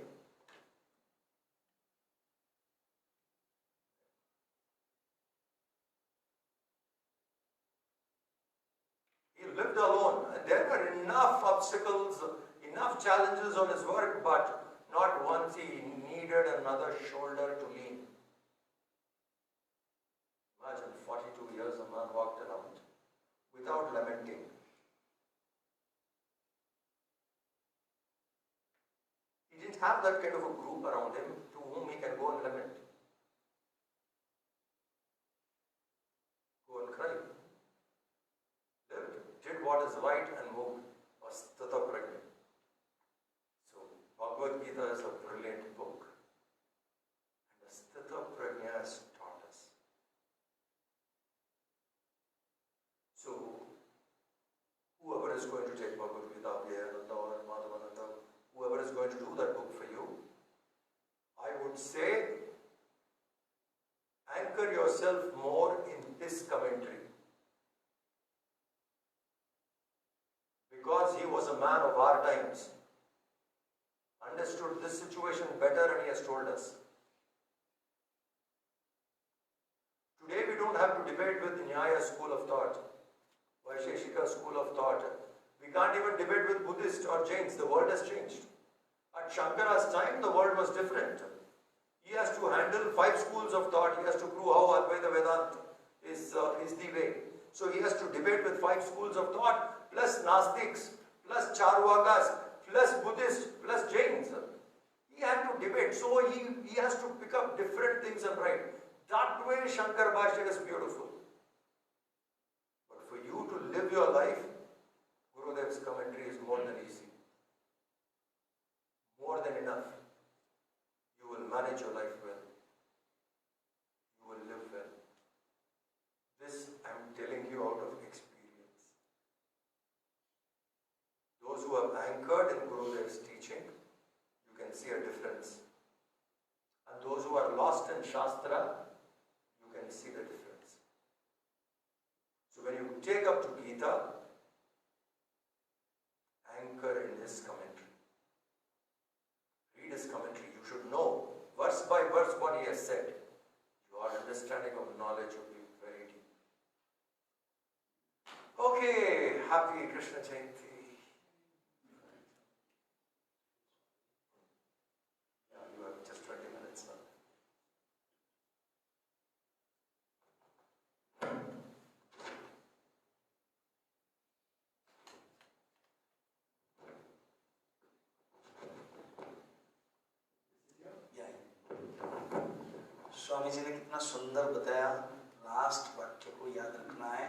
He lived alone, and there were enough obstacles, enough challenges on his work, but not once he needed another shoulder to lean. Imagine 42 years a man walked around without lamenting. He didn't have that kind of a group around him to whom he can go and lament. Go and cry. Lived, did what is right and moved. Was Tata Prajna. So Bhagavad Gita is a brilliant book. would say, anchor yourself more in his commentary. Because he was a man of our times, understood this situation better, and he has told us. Today we don't have to debate with Nyaya school of thought, Vaisheshika school of thought. We can't even debate with Buddhists or Jains. The world has changed. At Shankara's time, the world was different. He has to handle 5 schools of thought. He has to prove how Advaita Vedanta is the way. So he has to debate with 5 schools of thought, plus Nastiks, plus Charvakas, plus Buddhists, plus Jains. He had to debate. So he has to pick up different things and write. That way Shankar Bhashya is beautiful. But for you to live your life, Gurudev's commentary is more than easy. More than enough. You will manage your life well. You will live well. This I am telling you out of experience. Those who have anchored in Gurudev's teaching, you can see a difference. And those who are lost in Shastra, you can see the difference. So when you take up to Gita, anchor in his commentary. Read his commentary. You should know verse by verse what he has said. Your understanding of knowledge will be very deep. Okay, happy Krishna Jayanti. Yeah, you have just 20 minutes now. Swami ji ने कितना सुंदर बताया। Last वाक्य को याद रखना है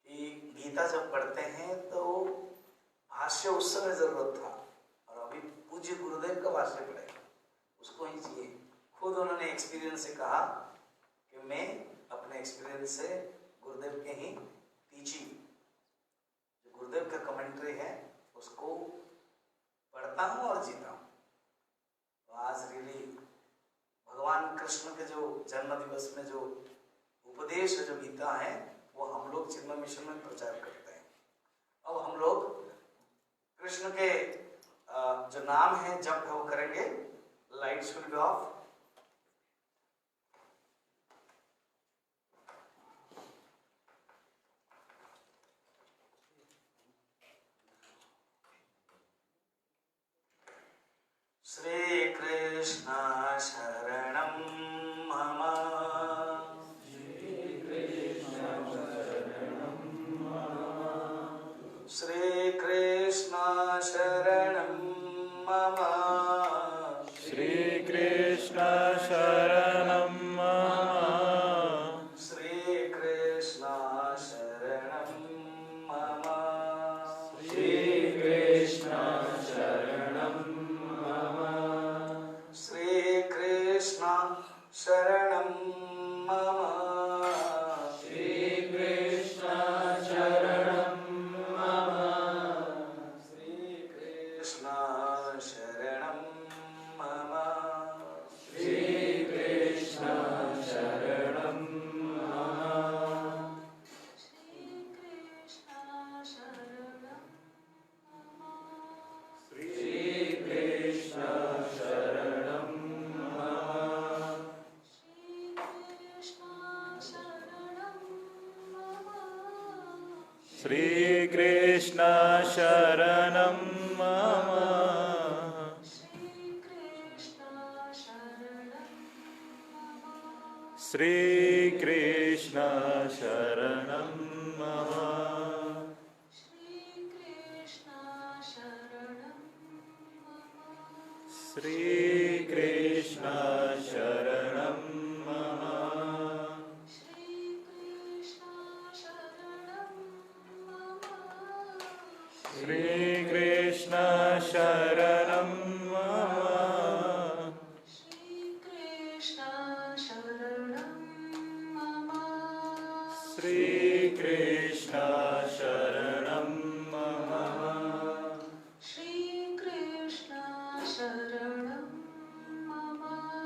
कि गीता जब पढ़ते हैं तो भाष्य उस समय जरूरत था, और अभी पूज्य गुरुदेव का भाष्य पढ़े उसको ही चाहिए। खुद उन्होंने एक्सपीरियंस से कहा कि मैं अपने एक्सपीरियंस से गुरुदेव के ही टीचिंग, जो गुरुदेव का कमेंट्री है उसको पढ़ता हूँ और जीता हूँ। तो आज रियली भगवान कृष्ण के जो जन्म दिवस में जो उपदेश जो गीता है वो हम लोग चिन्मय मिशन में प्रचार करते हैं। अब हम लोग कृष्ण के जो नाम है जप है वो करेंगे। Lights will be of. Shri Krishna शरणं मम। श्री कृष्ण शरणं मम। Shri Krishna Sharanam Mama. Shri Krishna शरणं मम। Shri Krishna Sharanam Mama. Shri Krishna शरणं मम। Shri Krishna Sharanam Mama. Shri Krishna शरणं मम। Shri Krishna Sharanam Mama. Shri Krishna Sharanam Mama. Shri Krishna Sharanam Mama. Shri Krishna Sharanam Mama. Shri Krishna Sharanam Mama. Shri Krishna Sharanam Mama. Shri Krishna Sharanam Mama. Shri Krishna Sharanam Mama. Shri Krishna Sharanam Mama. Shri Krishna Sharanam Mama. Shri Krishna Sharanam Mama. Shri Krishna Sharanam Mama. Shri Krishna Sharanam Mama.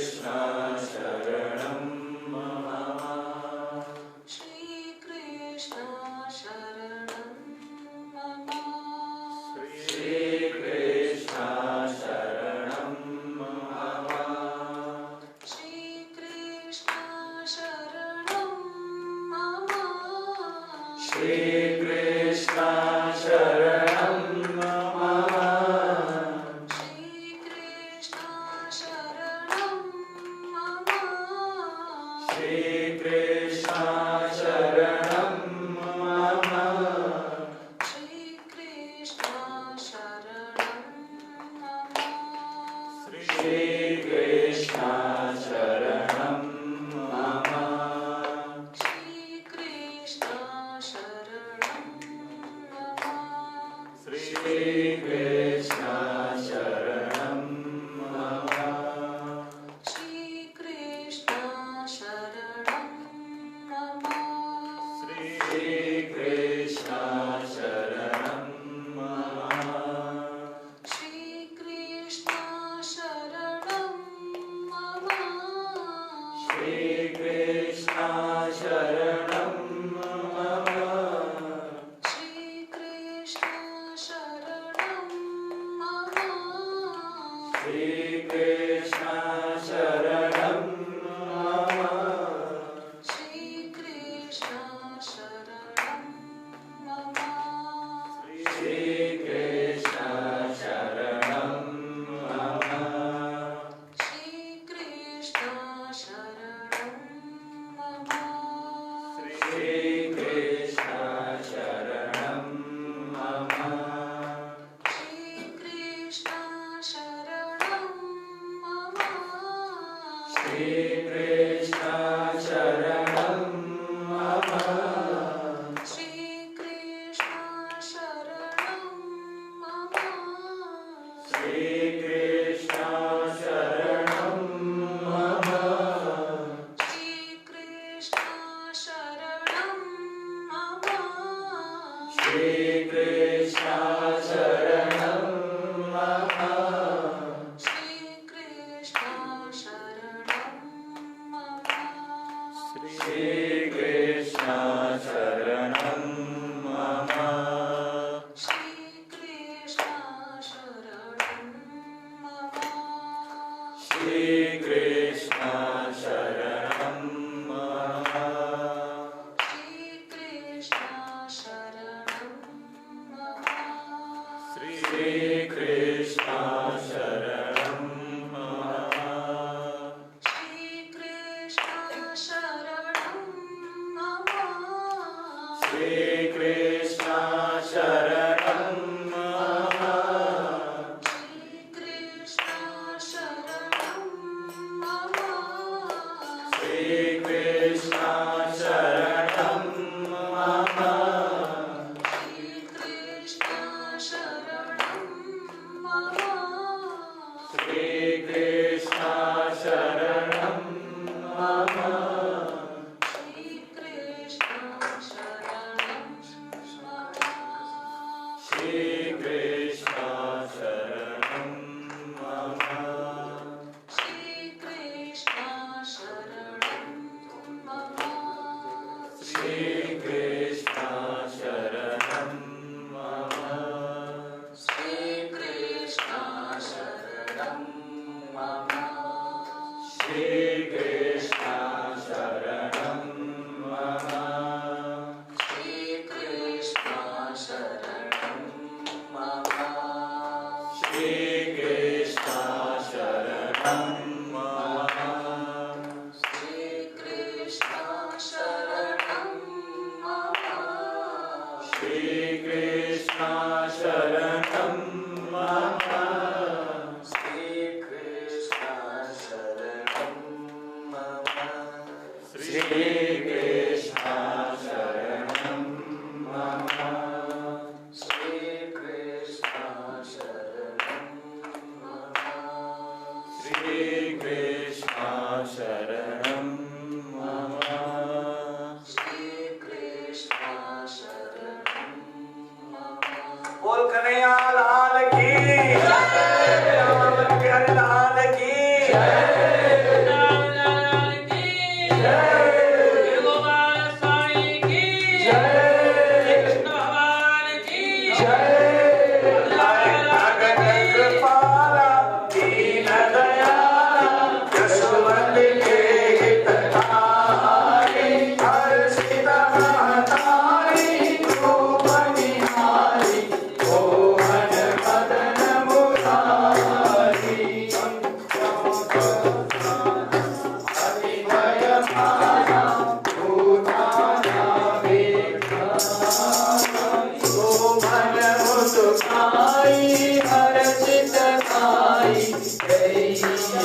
Oh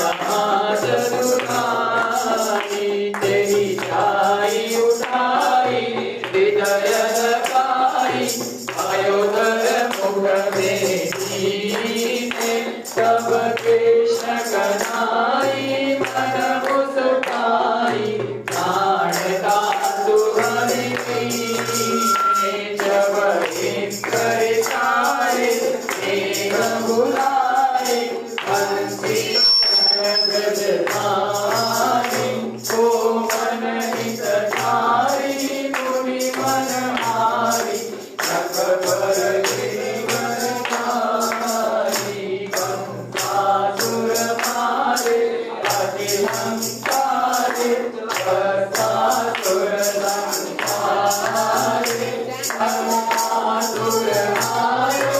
समाज दुराई तेरी छाई उठाई हृदय लगाई आयोधर मुख में दीने तब कृष्ण कनाई मन मुस्काई प्राण का सुहरि जब इंद्र चाहे मेघ बुलाए बंसी गजधारी को मन हितधारी मुनि मन हारी जग पर जीवनधारी कंसासुर मारे अतिहंकारे कंसासुर संहारे कंसासुर मारो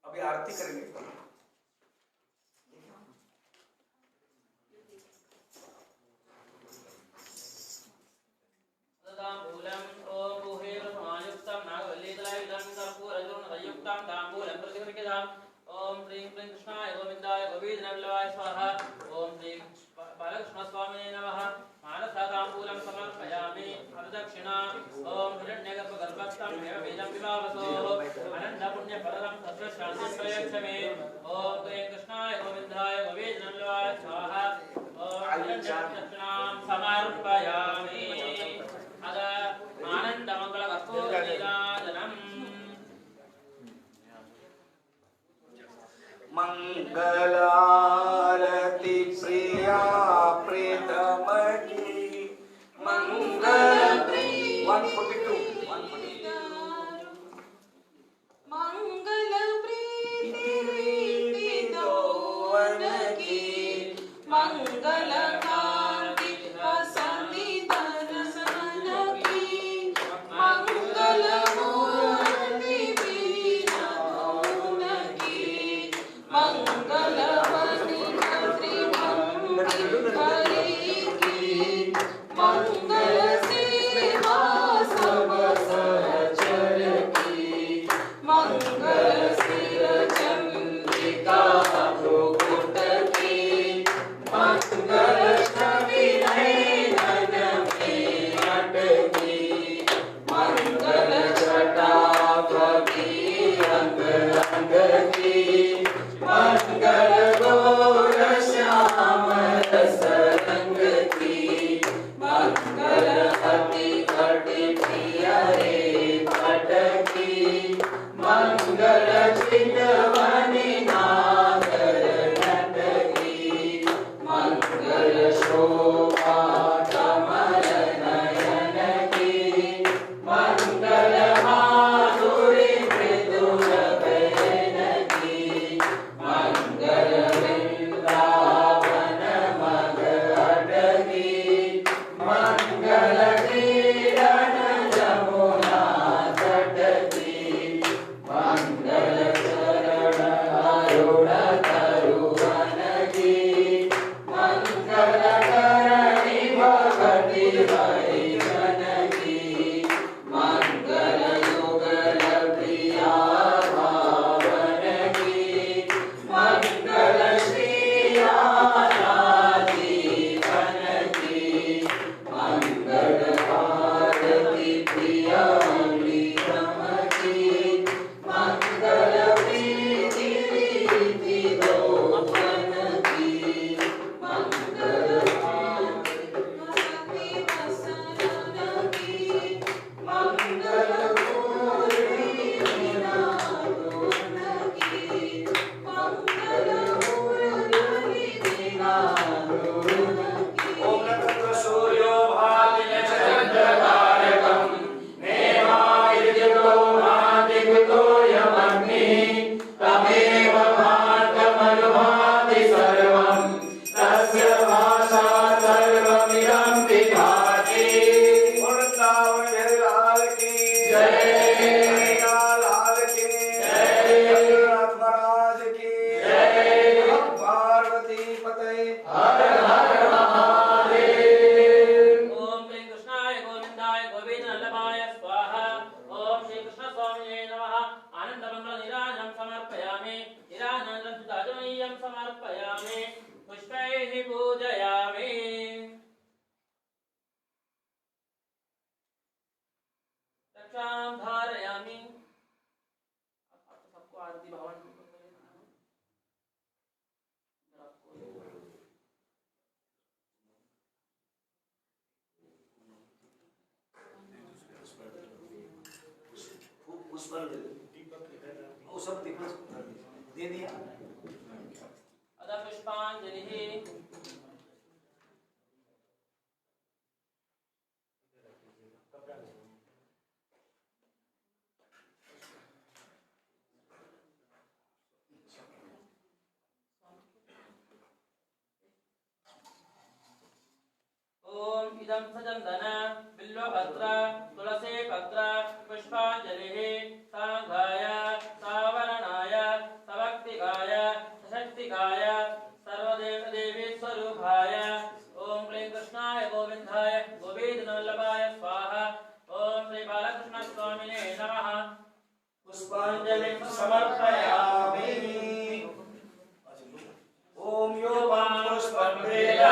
अभी आरती करेंगे। ओम श्री कृष्णाय गोविंदाय गोविंदनवल्लभाय स्वाहा। ओम श्री बालकृष्ण स्वामिने नमः। मानसाताम्बूलं समर्पयामि। प्रदक्षिणा ओम हिरण्यगर्भगर्भस्थं हेमबीजं विभावसोः अनन्तपुण्यफलदं तस्य शान्तिं प्रयच्छमे। ओम श्री कृष्णाय गोविंदाय गोविंदनवल्लभाय स्वाहा। ओम हिरण्यगर्भदक्षिणां समर्पयामि। अद आनन्दमङ्गलकर्पूरनीराजनम्। मंगलारति प्रिया प्रीतम की मंगल 142 मंगल प्रीति दोवन की मंगल कांति वसंती दर्शन की मंगल मूर्ति बीना की मंगल रंग की मंगल गौर श्याम रस रंग की मंगल अति घटी प्रिय रे पट की मंगल चितवनी नागर नट की मंगल शोभा कमल नयन की मंगल माधुरी मृदुल बैन की मंगल वृंदावन मग अटकी मंगल किरण यमुना तट की मंगल चरण अरुण तरुवन की मंगल करणी भगति हरिजन की मंगल युगल प्रिया भावन की मंगल श्री राजीवन की मंगल भारती प्रिय प्रीतम की मंगल प्रीति रीति दोपन की मंगल भक्ति वसन की मंगल पूर्णी मीनारोन की मंगल पूर्णी मीनारोन की ओम नक्षत्र सूर्यो भाति चंद्रतारकं नेमायितो मादिगतो यमग्नि तमेव भान्तमनुभाति सर्वं तस्य भाषा सर्वमिदं विभाति वृंदावन लाल की जय लाल की जय जगन्नाथ महाराज की जय पार्वती पते हर हर महादेव। ओम श्री कृष्णाय गोविंदाय गोविंदवल्लभाय स्वाहा। ओम श्री कृष्ण स्वामिने नमः। आनंदमंगल निराजनं समर्पयामि। निराजनं सुताजमय्यं समर्पयामि। पुष्पैः पूजयामि। रक्षां धारयामि। अब सबको आरती भवन पुष्प वो सब दीपक दे दिया। अदा पुष्पांजलिः। ओम इदं सचन्दन बिल्वपत्र तुलसी पत्र पुष्पांजलिः सांघाय सावरणाय सभक्तिकाय सशक्तिकाय सर्वदेवी स्वरूपाय ओम श्री कृष्णाय गोविंदाय गोविंदवल्लभाय स्वाहा। ओम श्री बालकृष्ण स्वामिने नमः। पुष्पांजलिं समर्पयामि। ओम यो पुष्पं वेद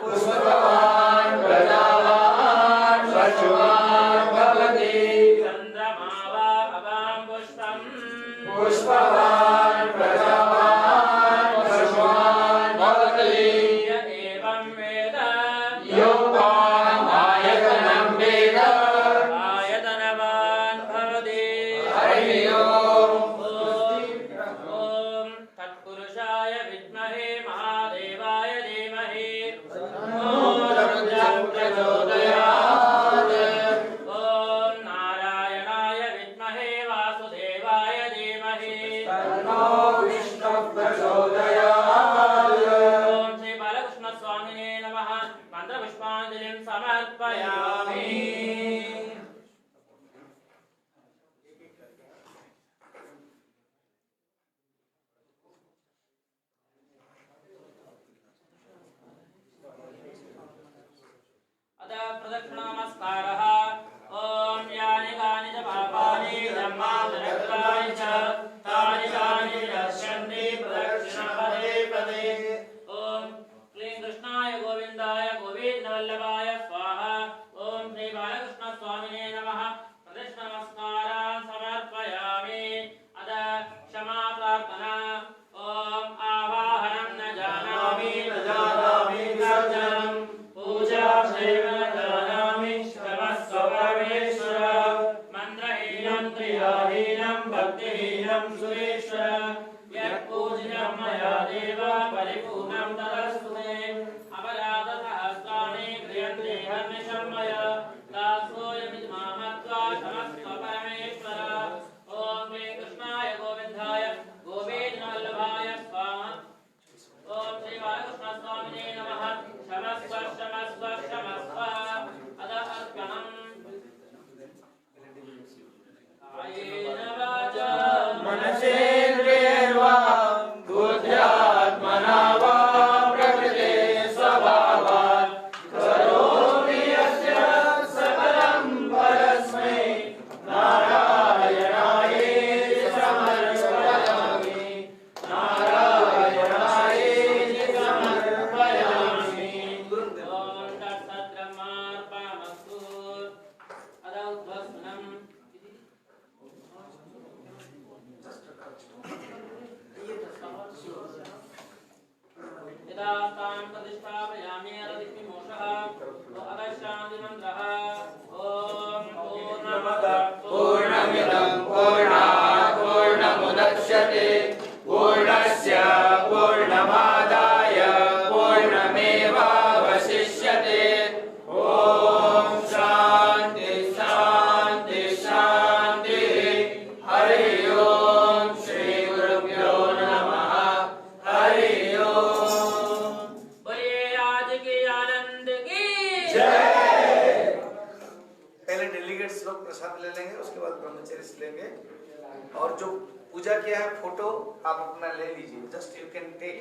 पुष्पवान् प्रजावान् पशुवान् भवति चन्द्रमा वा अवां पुष्पं पुष्पवान् प्रजावान् पशुवान् भवति य एवं वेद योगान् आयतनं वेद आयतनवान् भवति। हरि ओम्। ओम तत्पुरुषाय विद्महे महादेवाय धीमहि रुद्रं प्रचोदयात् ओम नारायणाय विद्महे वासुदेवाय धीमहि तन्नो विष्णुः प्रचोदयात्। ओम श्री बालकृष्ण स्वामिने नमः। मंत्रपुष्पांजलिं समर्पयामि। अतः प्रदक्षिणनमस्कारः। ओम यानि कानि च पापानि धम्मान्तरकृतानि च तानि तानि विनश्यन्ति प्रदक्षिण पदे पदे। ओम क्लीं कृष्णाय गोविंदाय गोविंदवल्लभाय स्वाहा। ओम श्री बालकृष्ण स्वामिने नमः। प्रदक्षिण नमस्कारान् समर्पयामि। अतः क्षमा सर्वेश्वर यत्पूज्यं मया देव परिपूर्णं तदस्तु मे अपराधसहस्राणि क्रियन्ते हर्निशं मया दासोऽयमिति मामत्वा क्षमस्व परमेश्वर ॐ श्री कृष्णाय गोविन्दाय गोविन्दवल्लभाय स्वाहा ॐ श्री बालकृष्णस्वामिने नमः क्षमस्व क्षमस्व क्षमस्व अतः अर्पणम् कायेन वाचा मनसेन्द्रियैर्वा बुद्ध्यात्मना वा प्रकृते स्वभावात् करोमि यस्य सकलं परस्मै नारायणायेति समर्पयामि नारायणायेति समर्पयामि ॐ तत्सद्ब्रह्मार्पणमस्तु अदौध्वस्नम् यदा तां प्रतिष्ठापयामि अरदिक्विमोषः अगशान्तिमन्त्रः ॐ पूर्णमदः पूर्णमिदं पूर्णात् पूर्णमुदच्यते पूर्णस्य पूर्णमादाय पूर्णमेवावशिष्यते ॐ शान्ति शान्ति शान्तिः हरि ओम श्री गुरुभ्यो नमः हरि ओम बोलिए आज की आनंद की पहले डेलीगेट्स लोग प्रसाद ले लेंगे, उसके बाद ब्रह्मचर्य लेंगे। और जो पूजा किया है फोटो आप अपना ले लीजिए, जस्ट यू कैन टेक।